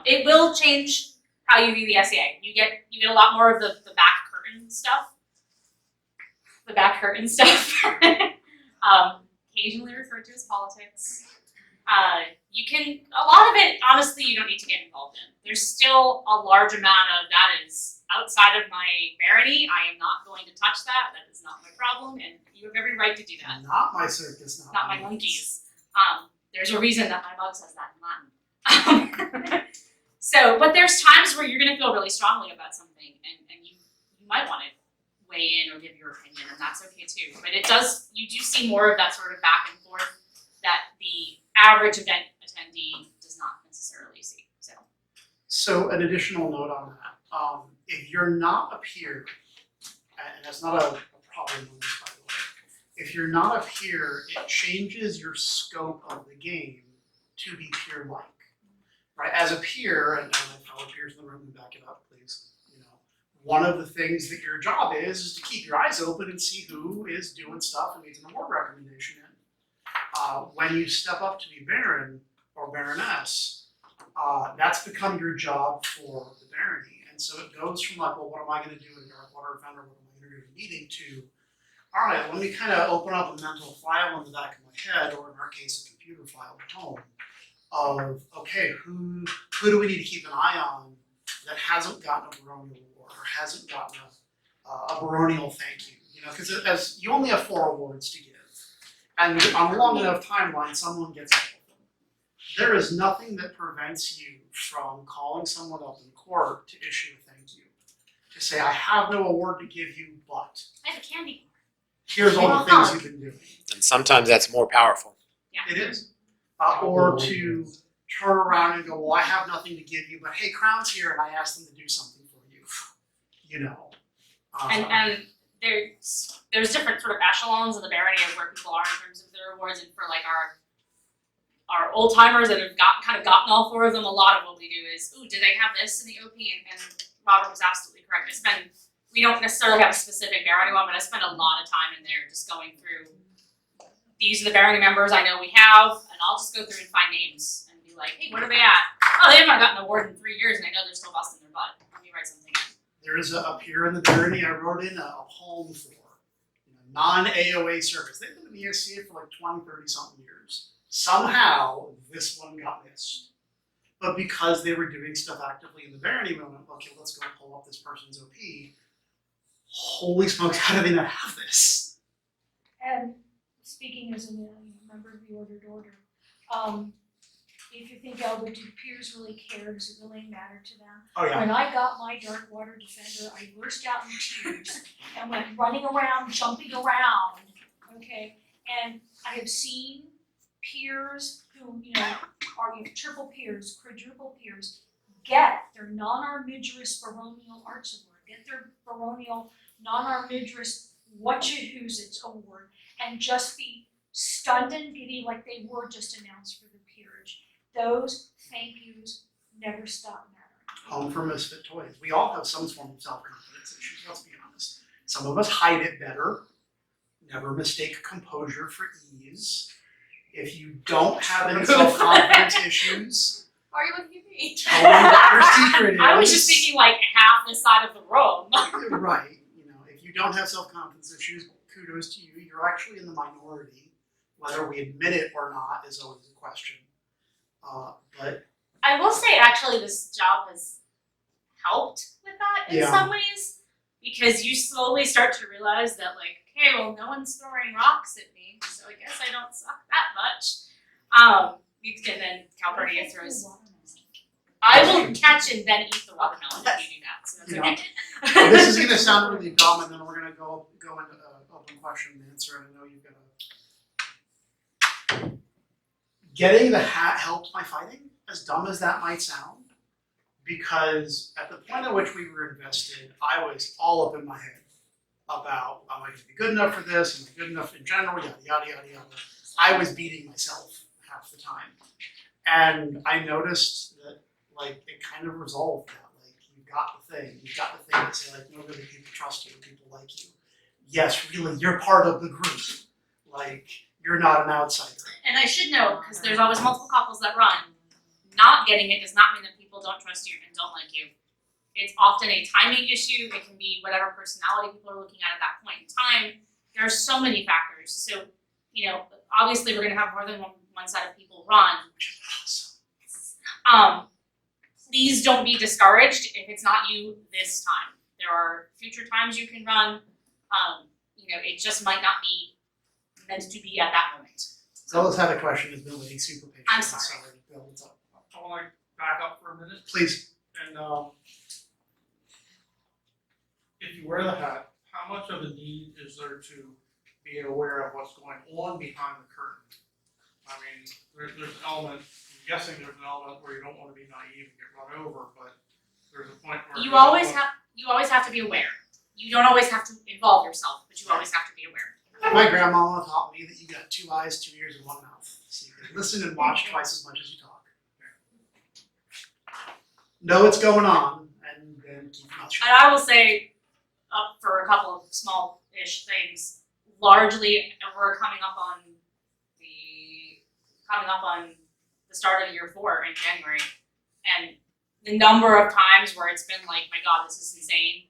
It will change how you view the SCA. You get a lot more of the back curtain stuff. The back curtain stuff. Occasionally referred to as politics. You can, a lot of it, honestly, you don't need to get involved in. There's still a large amount of that is outside of my barony. I am not going to touch that. That is not my problem, and you have every right to do that. Not my circus, Not my monkeys. There's a reason that my mug says that in Latin. But there's times where you're going to feel really strongly about something, and you might want to weigh in or give your opinion, and that's okay too. But you do see more of that sort of back and forth that the average event attendee does not necessarily see. So an additional note on that, if you're not a peer, and that's not a problem on this, by the way, if you're not a peer, it changes your scope of the game to be peer-like, right? As a peer, and my fellow peers in the room, back it up, please. You know, one of the things that your job is to keep your eyes open and see who is doing stuff and needs an award recommendation in. When you step up to be Baron or Baroness, that's become your job for the barony. And so it goes from like, well, what am I going to do in Darkwater event, or what am I going to do in a meeting, to, all right, let me kind of open up a mental file in the back of my head, or in our case, a computer file at home, of, okay, who do we need to keep an eye on that hasn't gotten a baronial award, or hasn't gotten a baronial thank you, you know, because as you only have 4 awards to give. And on a long enough timeline, someone gets all of them. There is nothing that prevents you from calling someone up in court to issue a thank you. To say, I have no award to give you, but. I have a candy bar. Here's all the things you've been doing. And sometimes that's more powerful. It is. Or to turn around and go, well, I have nothing to give you, but hey, Crown's here and I asked them to do something for you. You know. And there's different sort of echelons of the barony of where people are in terms of their rewards, and for like our old timers that have gotten all four of them, a lot of what we do is, ooh, do they have this in the OP? And Robert was absolutely correct. We don't necessarily have a specific barony one, but I spend a lot of time in there just going through, these are the barony members I know we have, and I'll just go through and find names and be like, hey, what are they at? Oh, they haven't gotten an award in 3 years, and I know they're still busting their butt. Let me write something in. There is up here in the barony, I wrote in a poem for non-AOA service. They've been in the SCA for like 20, 30 something years. Somehow, this one got missed. But because they were doing stuff actively in the barony, we went, okay, let's go pull up this person's OP. Holy smokes, how do they not have this? And speaking as a member of the Ordered Order, if you think, oh, but do peers really care? Does it really matter to them? Oh yeah. When I got my Darkwater Defender, I burst out in tears and went running around, jumping around, okay? And I have seen peers who, are triple peers, quadruple peers, get their non-armigerous baronial arts award, get their baronial non-armigerous whatcha-who's-its award, and just be stunned and giddy like they were just announced for the peerage. Those thank yous never stop mattering. Home for misfit toys. We all have some form of self-confidence issues, let's be honest. Some of us hide it better. Never mistake composure for ease. If you don't have any self-confidence issues, Why are you looking at me? tell me what your secret is. I was just thinking like half this side of the room. Right. If you don't have self-confidence issues, kudos to you. You're actually in the minority. Whether we admit it or not is always a question. But I will say actually this job has helped with that in Yeah. some ways, because you slowly start to realize that like, okay, well no one's throwing rocks at me, so I guess I don't suck that much. And then Calpurnia throws, I will catch and then eat the watermelon if you do that, so that's Yeah. okay. this is going to sound really dumb, and then we're going to go into open question and answer. And I know you've got to. Getting the hat helped my fighting, as dumb as that might sound, because at the point at which we were invested, I was all up in my head about, am I going to be good enough for this? Am I good enough in general? Yada, yada, yada, yada. I was beating myself half the time. And I noticed that, like, it kind of resolved that. Like, you've got the thing that say, like, no, really, people trust you, people like you. Yes, really, you're part of the group. Like, you're not an outsider. And I should note, because there's always multiple couples that run, not getting it does not mean that people don't trust you and don't like you. It's often a timing issue. It can be whatever personality people are looking at that point in time. There are so many factors. So, obviously we're going to have more than one set of people run. Please don't be discouraged if it's not you this time. There are future times you can run. It just might not be meant to be at that moment. Zella's had a question, has been waiting super patiently. I'm sorry. Bill, what's up? I wanna back up for a minute, Please. and if you wear the hat, how much of a need is there to be aware of what's going on behind the curtain? I mean, there's an element, I'm guessing there's an element where you don't wanna be naive and get run over, but there's a point where. You always have to be aware. You don't always have to involve yourself, but you always have to be aware. My grandmama taught me that you got 2 eyes, 2 ears, and 1 mouth. So you can listen and watch twice as much as you talk. Know what's going on, and then keep your mouth shut. And I will say, up for a couple of small-ish things, largely we're coming up on the start of year 4 in January, and the number of times where it's been like, my God, this is insane,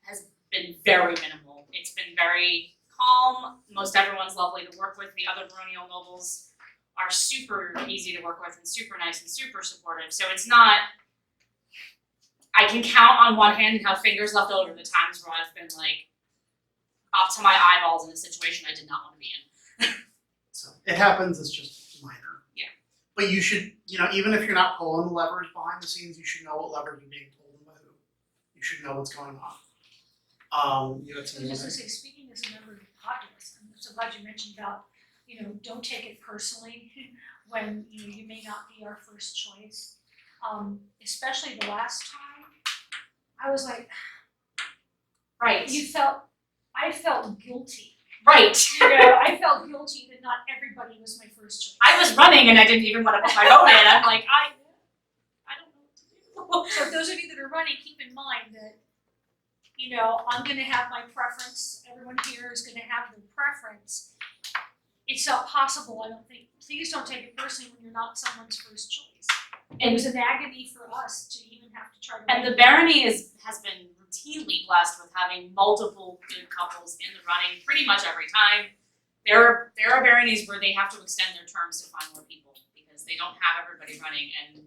has been very minimal. It's been very calm. Most everyone's lovely to work with. The other Baronial nobles are super easy to work with and super nice and super supportive. So it's not, I can count on one hand and have fingers left over the times where I've been like up to my eyeballs in a situation I did not want to be in. So it happens, it's just minor. Yeah. But you should, even if you're not pulling the levers behind the scenes, you should know what levers are being pulled and by who. You should know what's going on. You had So something just to like- say, speaking as a member of the populace. I'm so glad you mentioned about, don't take it personally when, you may not be our first choice. Especially the last time, I was like, Right. I felt guilty. Right. I felt guilty that not everybody was my first choice. I was running and I didn't even want to put my vote in. I'm like, I don't know what to do. So those of you that are running, keep in mind that, I'm gonna have my preference, everyone here is gonna have their preference. It's not possible, I don't think, please don't take it personally when you're not someone's first choice. It was an agony for us to even have to try to. And the barony has been routinely blessed with having multiple good couples in the running pretty much every time. There are baronies where they have to extend their terms to find more people because they don't have everybody running, and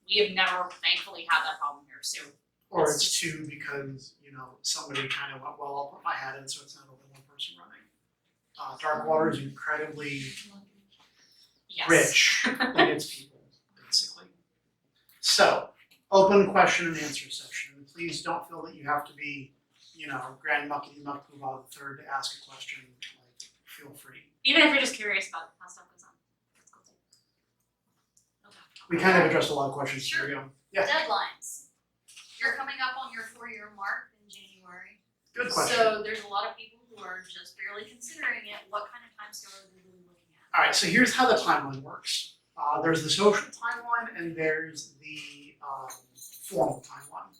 we have never thankfully had that problem here. So Or it's two because, somebody kind of went, well, I'll put my hat in, so it's not only one person running. Darkwater is incredibly yes. rich in its people, basically. So, open question and answer session. Please don't feel that you have to be, Grand Muckety Muck Poobah the Third to ask a question. Like, feel free. Even if you're just curious about how stuff goes on. That's cool too. Okay. We kind of addressed a lot of questions. Sure. Here we go. Yeah, Deadlines. You're coming up on your 4-year mark in January. good question. So there's a lot of people who are just barely considering it. What kind of timescale are they really looking at? All right, so here's how the timeline works. There's the social timeline and there's the formal timeline.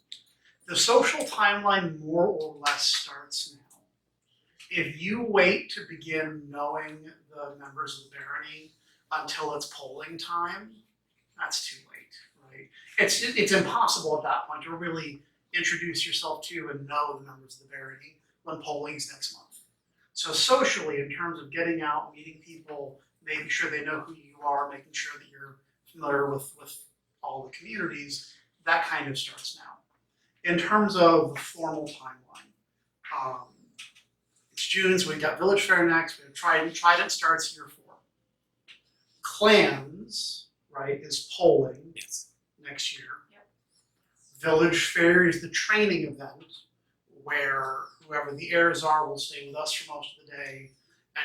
The social timeline more or less starts now. If you wait to begin knowing the members of the barony until it's polling time, that's too late, right? It's impossible at that point to really introduce yourself to and know the members of the barony when polling's next month. So socially, in terms of getting out, meeting people, making sure they know who you are, making sure that you're familiar with all the communities, that kind of starts now. In terms of the formal timeline, it's June, so we've got Village Fair next, we have Trident starts year 4. Clans, right, is polling next year. Yep. Village Fair is the training event where whoever the heirs are will stay with us for most of the day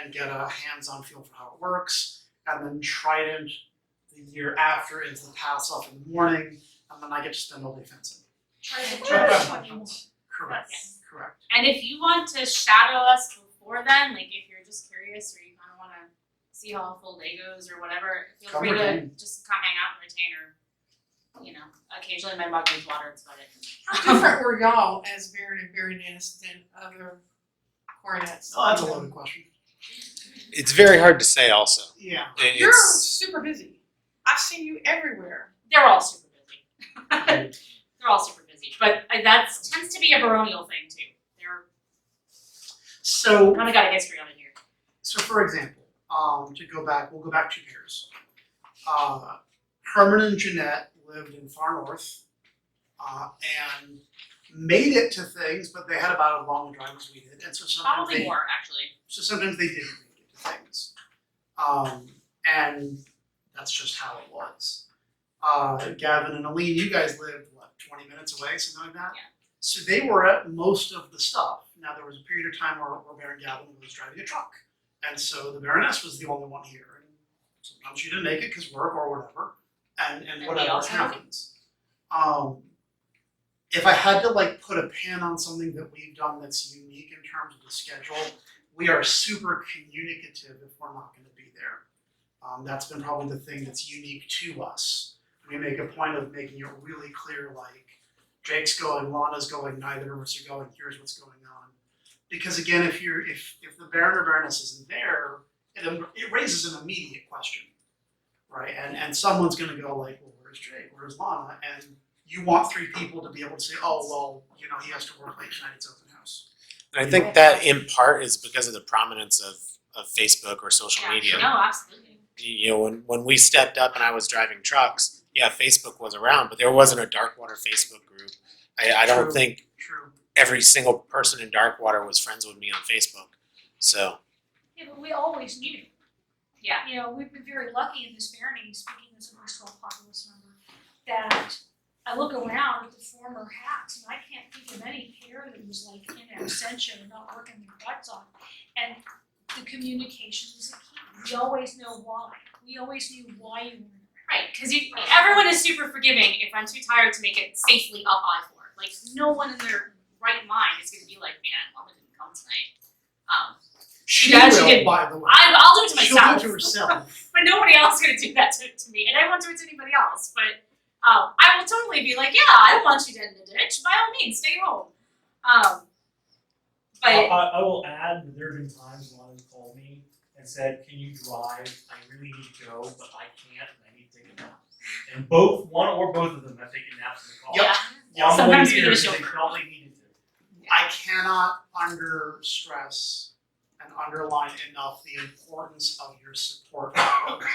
and get a hands-on feel for how it works. And then Trident, the year after, is the pass off in the morning, and then I get to spend all day fencing. Correct, correct. And if you want to shadow us before then, like if you're just curious or you kind of want to see how a full day goes or whatever, feel Come free to retain. just come hang out and retain or, occasionally my mug needs water, that's about it. How different were y'all as Baron and Baroness than other coronets? Oh, that's a loaded question. It's very hard to say also. Yeah. You're It's, super busy. I've seen you everywhere. They're all super busy. They're all super busy, but that tends to be a baronial thing too. They're So, kind of got a history on it here. so for example, we'll go back 2 years. Herman and Jeanette lived in far north, and made it to things, but they had about as long a drive as we did, and so sometimes Probably more actually. sometimes they didn't make it to things. And that's just how it was. Gavin and Aline, you guys lived, 20 minutes away, something like that? Yeah. So they were at most of the stuff. Now, there was a period of time where Baron Gavin was driving a truck, and so the Baroness was the only one here. And sometimes she didn't make it because work or whatever, and And we whatever also happens. If I had to put a pin on something that we've done that's unique in terms of the schedule, we are super communicative if we're not going to be there. That's been probably the thing that's unique to us. We make a point of making it really clear, Jake's going, Lana's going, neither of us are going, here's what's going on. Because again, if the Baron or Baroness isn't there, it raises an immediate question, right? And someone's gonna go well, where's Jake, where's Lana? And you want 3 people to be able to say, oh, well, he has to work late tonight, it's open house. and I think that in part is because of the prominence of Facebook or social media. No, absolutely. When we stepped up and I was driving trucks, yeah, Facebook was around, but there wasn't a Darkwater Facebook group. I don't True. think True. every single person in Darkwater was friends with me on Facebook. So Yeah, but we always knew. Yeah. We've been very lucky in this barony, speaking as a Bristol populace member, that I look around at the former hats and I can't think of any pair that was like in absentia and not working their butts off. And the communication is a key. We always know why. We always knew why you weren't Right, because everyone is super forgiving if I'm too tired to make it safely up I-4. Like, no one in their right mind is gonna be like, man, Mama didn't come tonight. She Yeah, she will, did. by the way. I'll do it to She'll myself. do it to herself. But nobody else is gonna do that to me, and I won't do it to anybody else. But I will totally be like, yeah, I don't want you dead in the ditch. By all means, stay home. But I will add that there have been times when others called me and said, "Can you drive? I really need to go, but I can't, and I need to take a nap." And one or both of them have taken naps in the car. Yep. yeah, On the way sometimes we here get a because they chauffeur. felt they needed to. I cannot under stress and underline enough the importance of your support network.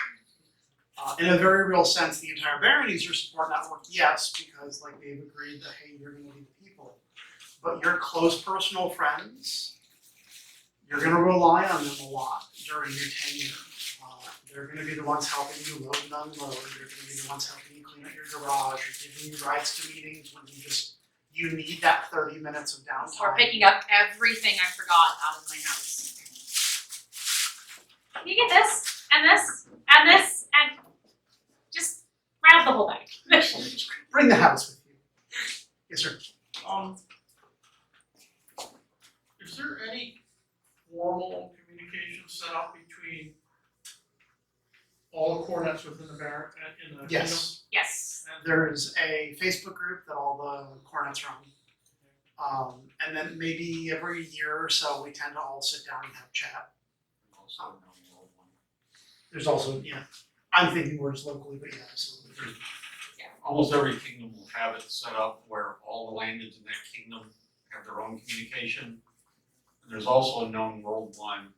In a very real sense, the entire barony is your support network, yes, because like they've agreed that, hey, you're gonna be the people. But your close personal friends, you're gonna rely on them a lot during your tenure. They're gonna be the ones helping you load and unload, they're gonna be the ones helping you clean out your garage, or giving you rides to meetings when you need that 30 minutes of downtime. Or picking up everything I forgot out of my house. Can you get this and this and this and just grab the whole bag. Bring the house with you. Yes, sir. Is there any formal communication set up between all the cornets within the Baron, in the Yes. Yes. kingdom? There's a Facebook group that all the cornets run. And then maybe every year or so, we tend to all sit down and have chat. Also, known world one. There's also, yeah, I'm thinking words locally, but yeah, absolutely. Almost every kingdom will have it set up where all the landeds in that kingdom have their own communication. And there's also a known world one.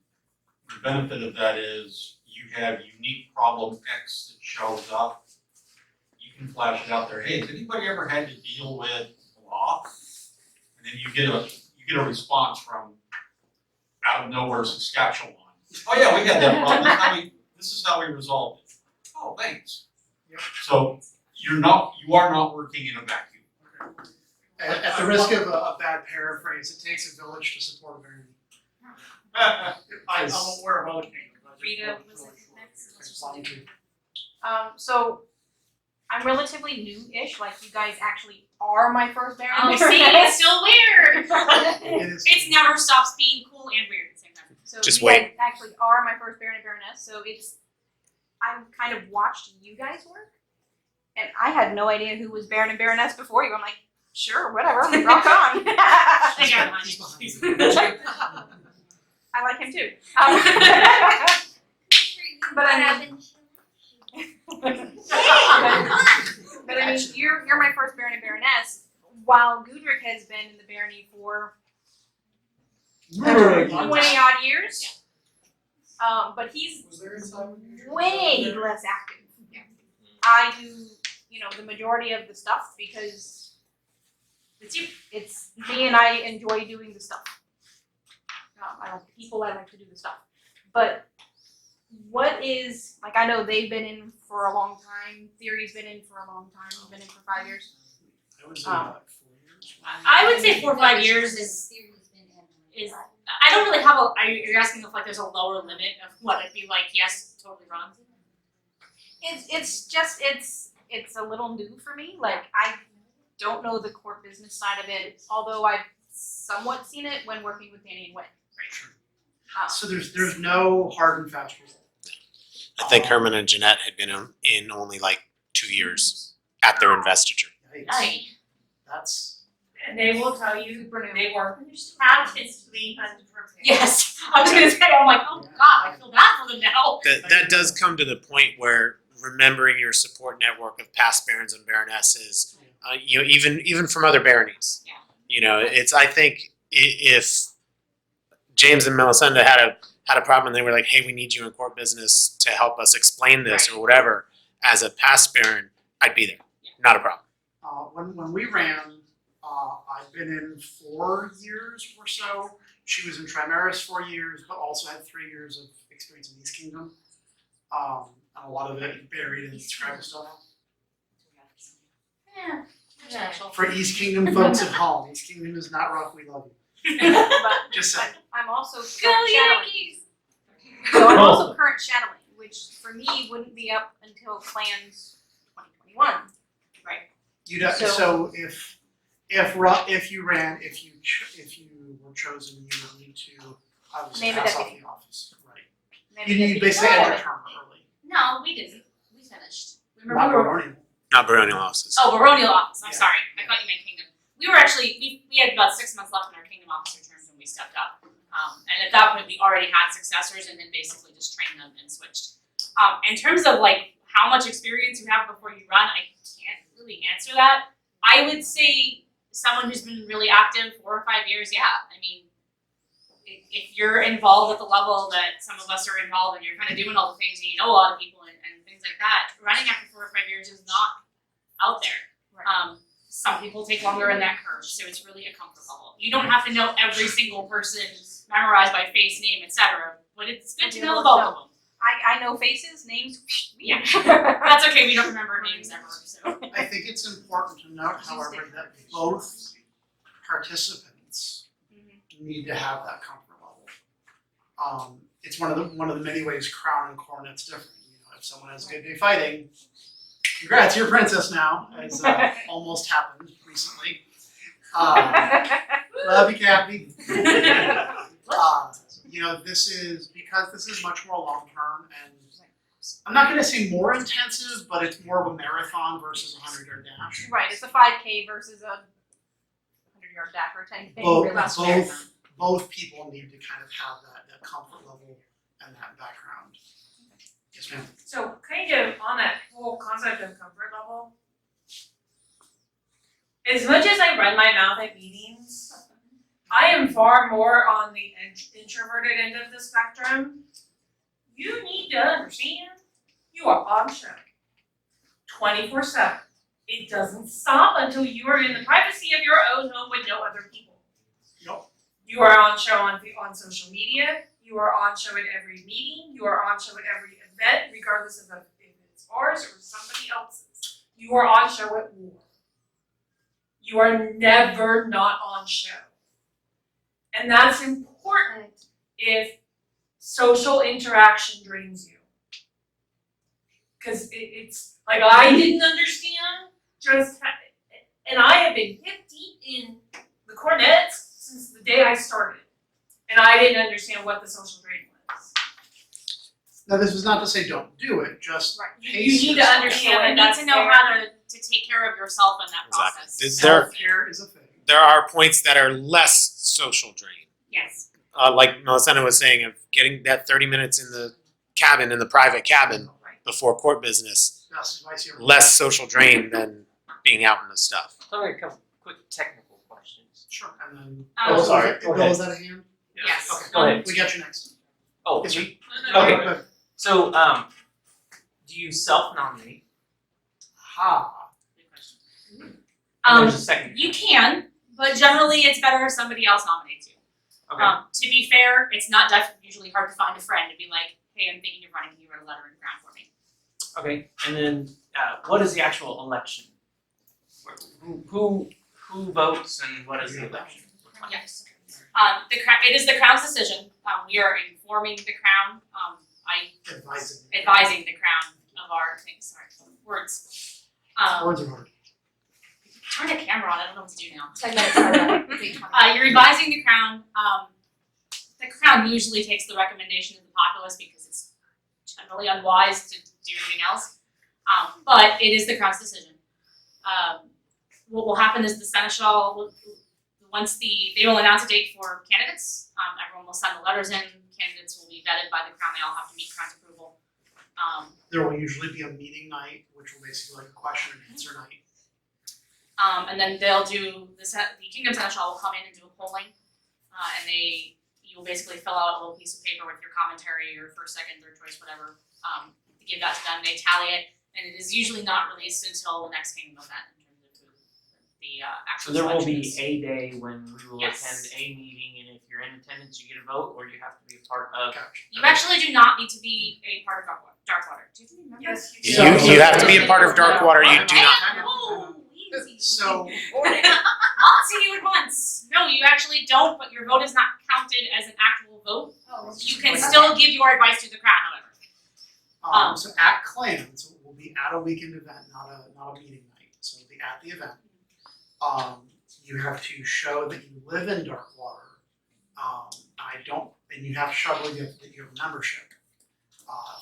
The benefit of that is you have unique problem X that shows up. You can flash it out there, hey, has anybody ever had to deal with blah? And then you get a response from out of nowhere Saskatchewan. Oh yeah, we had that problem. This is how we resolved it. Oh, thanks. Yep. So you are not working in a vacuum. At the risk of a bad paraphrase, it takes a village to support a barony. I'm aware of other kingdoms. Rita was it next? It's fine too. So I'm relatively new-ish, like you guys actually are my first Baron. Oh, see, it's still weird. It is. It never stops being cool and weird at the same time. So Just you wait. guys actually are my first Baron and Baroness, so I've kind of watched you guys work, and I had no idea who was Baron and Baroness before you. I'm like, sure, whatever, rock on. I got it. He's behind you. I like him too. But I But I mean, you're my first Baron and Baroness, while Gudrick has been in the barony for 20 odd years. But he's Was there some? way less active. I do, the majority of the stuff because It's you. it's me and I enjoy doing the stuff. I like the people, I like to do the stuff. But what is, like, I know they've been in for a long time, Theory's been in for a long time, he's been in for 5 years. I was in about 4 years. I would say 4 or 5 years is. I don't really have you're asking if like there's a lower limit of what I'd be like, yes, totally wrong. It's just, it's a little new for me, like, I don't know the core business side of it, although I've somewhat seen it when working with Danny and Wynn. So there's no hard and fast result. I think Herman and Jeanette had been in only like 2 years at their investiture. Yikes. Right. That's. And they will tell you, they were adamantly unprepared. Yes, I was gonna say, I'm like, oh god, I feel bad for them now. That does come to the point where remembering your support network of past barons and baronesses, even from other baronies. Yeah. It's, I think if James and Milesenda had a problem and they were like, hey, we need you in court business to help us explain this or whatever, as a past baron, I'd be there. Not a problem. When we ran, I've been in 4 years or so. She was in Trimaris 4 years, but also had 3 years of experience in East Kingdom. And a lot of it buried in Scribestone. Yeah. Special. For East Kingdom folks at home, East Kingdom is not rough, we love you. But Just saying. I'm also Go current shadowing. Yankees! So I'm also current shadowing, which for me wouldn't be up until plans 2021. You'd have, So- so if you were chosen, you would need to obviously Name a pass off deputy. the office, right? Maybe You need deputy basically end your sheriff. term early, No, we didn't. We finished. not Remember we were Baronial. Not Baronial offices. Oh, Baronial office, I'm Yeah. sorry, I thought you meant Kingdom. We were actually, we had about 6 months left in our Kingdom officer terms when we stepped up. And at that point, we already had successors and then basically just trained them and switched. In terms of like how much experience you have before you run, I can't really answer that. I would say someone who's been really active 4 or 5 years, yeah. I mean, if you're involved at the level that some of us are involved and you're kind of doing all the things and you know a lot of people and things like that, running after 4 or 5 years is not out there. Right. Some people take longer in that curve, so it's really a comfort level. You don't have to know every single person, memorize by face, name, etc. But it's good to know both of them. I know faces, names. Yeah, that's okay. We don't remember names ever, so. I think it's important to note, however, that both participants need to have that comfort level. It's one of the many ways Crown and Cornet's different. You know, if someone has a good day fighting, congrats, you're a princess now, as almost happened recently. Love you, Kathy. You know, this is much more long term, and I'm not going to say more intensive, but it's more of a marathon versus a 100-yard dash. Right, it's a 5K versus a 100-yard dash or 10K. Both people need to kind of have that comfort level and that background. Yes, ma'am. So kind of on that whole concept of comfort level, as much as I run my mouth at meetings, I am far more on the introverted end of the spectrum. You need to understand, you are on show 24/7. It doesn't stop until you are in the privacy of your own home with no other people. Nope. You are on show on social media. You are on show at every meeting. You are on show at every event, regardless of if it's ours or somebody else's. You are on show at war. You are never not on show. And that's important if social interaction drains you. Because it's like I didn't understand and I have been hip deep in the cornets since the day I started. And I didn't understand what the social drain was. Now, this was not to say don't do it, just Right. You pace need to yourself. understand, you need That's to know fair. how to take care of yourself in that Exactly. process. Self-care is a thing. There are points that are less social drain. Yes. Like Milesenda was saying, of getting that 30 minutes in the cabin, in the private cabin before court business, Best advice you ever less social drain than being out in the stuff. Sorry, a couple quick technical questions. Sure, and then. Oh, sorry. Go Bill, ahead. is that a hand? Yes. Okay, Go ahead. we got you next. Oh, Yes, sir. you- Okay, Okay. good. So, do you self-nominate? Ha. Good question. There's a second. You can, but generally it's better if somebody else nominates you. Okay. To be fair, it's not usually hard to find a friend to be like, hey, I'm thinking of running, can you write a letter in Crown for me? Okay. And then, what is the actual election? Who votes and what is the election? Yes. It is the Crown's decision. We are informing the Crown. Advising the Crown of our things. Sorry, words. Words are hard. Turn the camera on. I don't know what to do now. 10 minutes already. You're advising the Crown. The Crown usually takes the recommendation of the populace because it's generally unwise to do anything else. But it is the Crown's decision. What will happen is the Seneschal, once they will announce a date for candidates. Everyone will send the letters in. Candidates will be vetted by the Crown. They all have to meet Crown's approval. There will usually be a meeting night, which will basically be like a question and answer night. And then they'll do the Kingdom Seneschal will come in and do a polling, and you will basically fill out a little piece of paper with your commentary, your first, second, third choice, whatever. To give that to them, they tally it, and it is usually not released until the next Kingdom event in terms of the actual. So there will be selection is. a day when we will Yes. attend a meeting, and if you're in attendance, you get a vote, or you have to be a part of. You actually do not need to be a part of Darkwater. Do you remember? Yes, You have to be a part of Darkwater. You do not. Oh, we So, I'll see you at once. No, you actually don't, but your vote is not counted as an actual vote. You can still give your advice to the crown, however. so at clans, it will be at a weekend event, not a meeting night, so it'll be at the event. You have to show that you live in Darkwater. And you have to show that you have membership,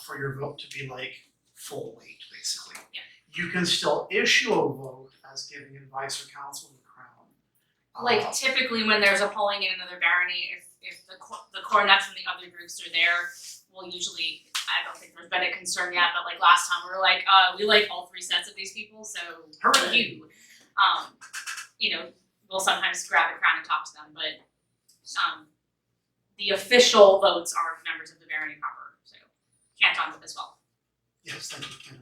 for your vote to be like full weight, basically. Yeah. You can still issue a vote as giving advice or counsel to the crown. Like typically when there's a polling in another barony, if the coronets from the other groups are there, we'll usually, I don't think there's been a concern yet, but like last time we were like, we like all three sets of these people, so Hooray. We'll sometimes grab the crown and talk to them, but the official votes are members of the barony proper, so cantons as well. Yes, thank you, Ken.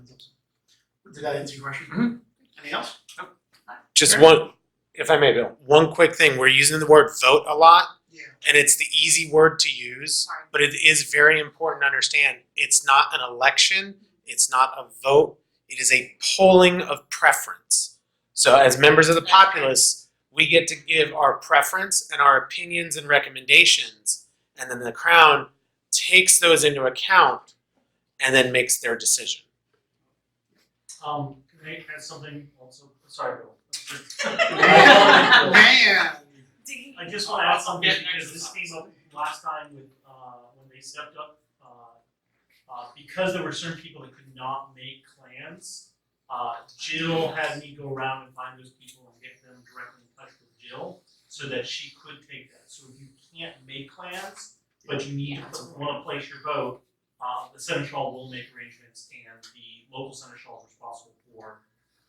Did that answer your question? Mhm. Anything else? Just one, if I may, Bill, one quick thing. We're using the word vote a lot, Yeah. and it's the easy word to use, Sorry. but it is very important to understand it's not an election, it's not a vote, it is a polling of preference. So as members of the populace, we get to give our preference and our opinions and recommendations, and then the crown takes those into account and then makes their decision. Can I add something also? Sorry, Bill. Man. I just want to add something because this came up last time with, when they stepped up, because there were certain people that could not make clans, Jill had me go around and find those people and get them directly in touch with Jill so that she could take that. So if you can't make clans, but you need to want to place your vote, the seneschal will make arrangements, and the local seneschal is responsible for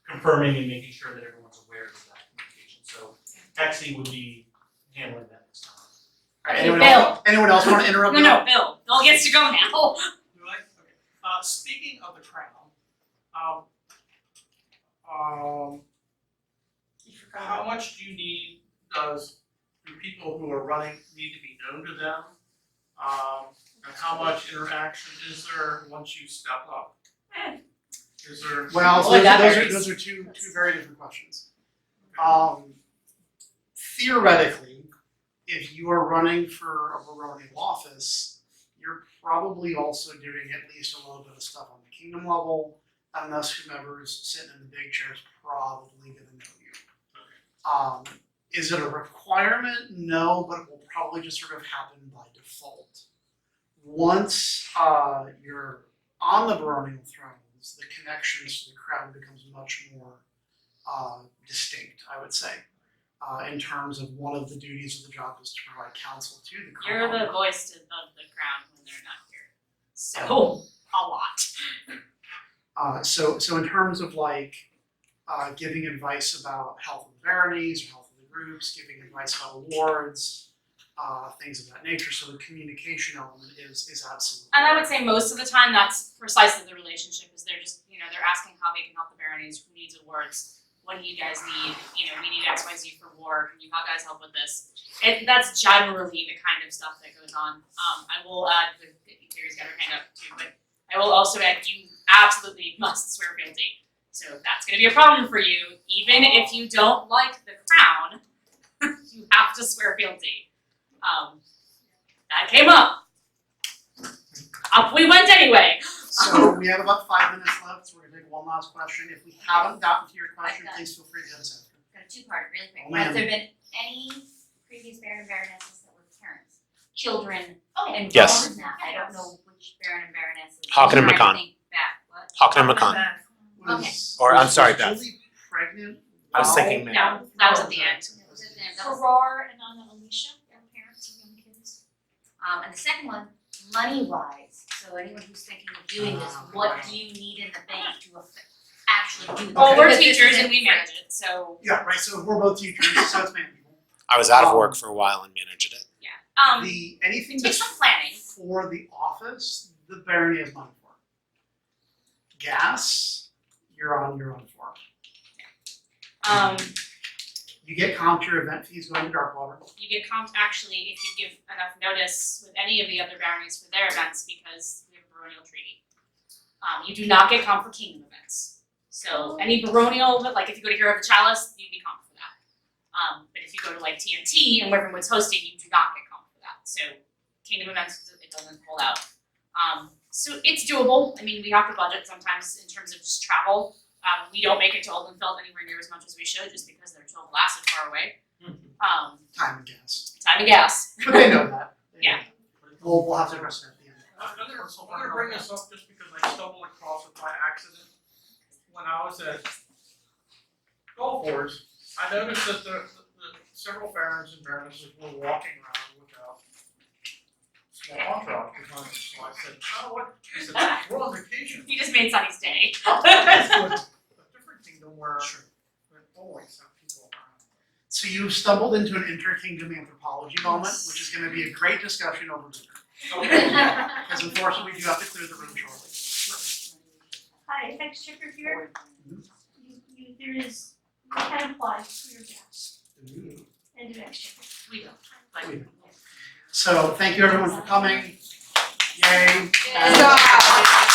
confirming and making sure that everyone's aware of that communication. So Hexie would be handling that this time. Alright, anyone else want to interrupt? No, Bill. Bill gets to go now. Do I? Okay. Speaking of the crown, how much do you need, do people who are running need to be known to them? And how much interaction is there once you step up? Is there? Well, so Boy, that those varies. are two very different questions. Theoretically, if you are running for a baronial office, you're probably also doing at least a little bit of stuff on the kingdom level, and thus whomever's sitting in the big chair is probably going to know you. Is it a requirement? No, but it will probably just sort of happen by default. Once you're on the baronial thrones, the connections to the crown becomes much more distinct, I would say. In terms of one of the duties of the job is to provide counsel to the crown. You're the voice of the crown when they're not here. So, a lot. So in terms of like giving advice about health of the baronies or health of the groups, giving advice about awards, things of that nature. So the communication element is absolutely. And I would say most of the time that's precisely the relationship, is they're just, they're asking how they can help the baronies, who needs awards, what do you guys need, we need XYZ for war, can you guys help with this? That's generally the kind of stuff that goes on. I will add, Terry's got her hand up too, but I will also add, you absolutely must swear fealty. So that's gonna be a problem for you, even if you don't like the crown, you have to swear fealty. That came up. Up we went anyway. So we have about 5 minutes left, so we're gonna take one last question. If we haven't gotten to your question, please feel free to hit us after. Got a two-part, really quick. Oh, man. Has there been any previous Baron and Baronesses that were parents, children involved Yes. in that? I don't know which Baron and Baronesses. Hawken and I'm trying to McCon. think back. What? Hawken and McCon. Was- Or, I'm was sorry, Beth. Julie pregnant? I was thinking No, Matt. that was at the end. Was it that was- Farrar and Anna Alicia, their parents of young kids. And the second one, money-wise, so anyone who's thinking of doing this, what do you need in the bank to actually do this? Well, we're Because this teachers isn't and we free. manage it, so Yeah, right, so we're both teachers, so it's manageable. I was out of work for a while and managed it. Anything it that's takes some planning. for the office, the barony has money for. Gas, you're on for. You get comped your event fees going to Darkwater. You get comped actually if you give enough notice with any of the other baronies for their events, because we have a baronial treaty. You do not get comped for kingdom events. So any baronial, like if you go to Hero of the Chalice, you'd be comped for that. But if you go to like TNT and where everyone's hosting, you do not get comped for that. So Kingdom events, it doesn't pull out. So it's doable. I mean, we have to budget sometimes in terms of just travel. We don't make it to Oldenfeld anywhere near as much as we should, just because they're so blasted far away. Time and gas. Time and gas. But they know that. They know Yeah. that. We'll have to address it at the end. I'm gonna bring this up just because I stumbled across it by accident. When I was at Gulf Wars, I noticed that the several barons and baronesses were walking around without small entourage behind them. So I said, oh, what is it? We're on vacation. You just made Sunny's day. Let's go to a different kingdom where there always have people around. So you stumbled into an inter-kingdom anthropology moment, which is gonna be a great discussion over dinner. Because unfortunately, we do have to clear the room shortly. Hi, Exchequer here. There is, you can apply for your gas and do Exchequer. We don't. So thank you everyone for coming. Yay. Good job.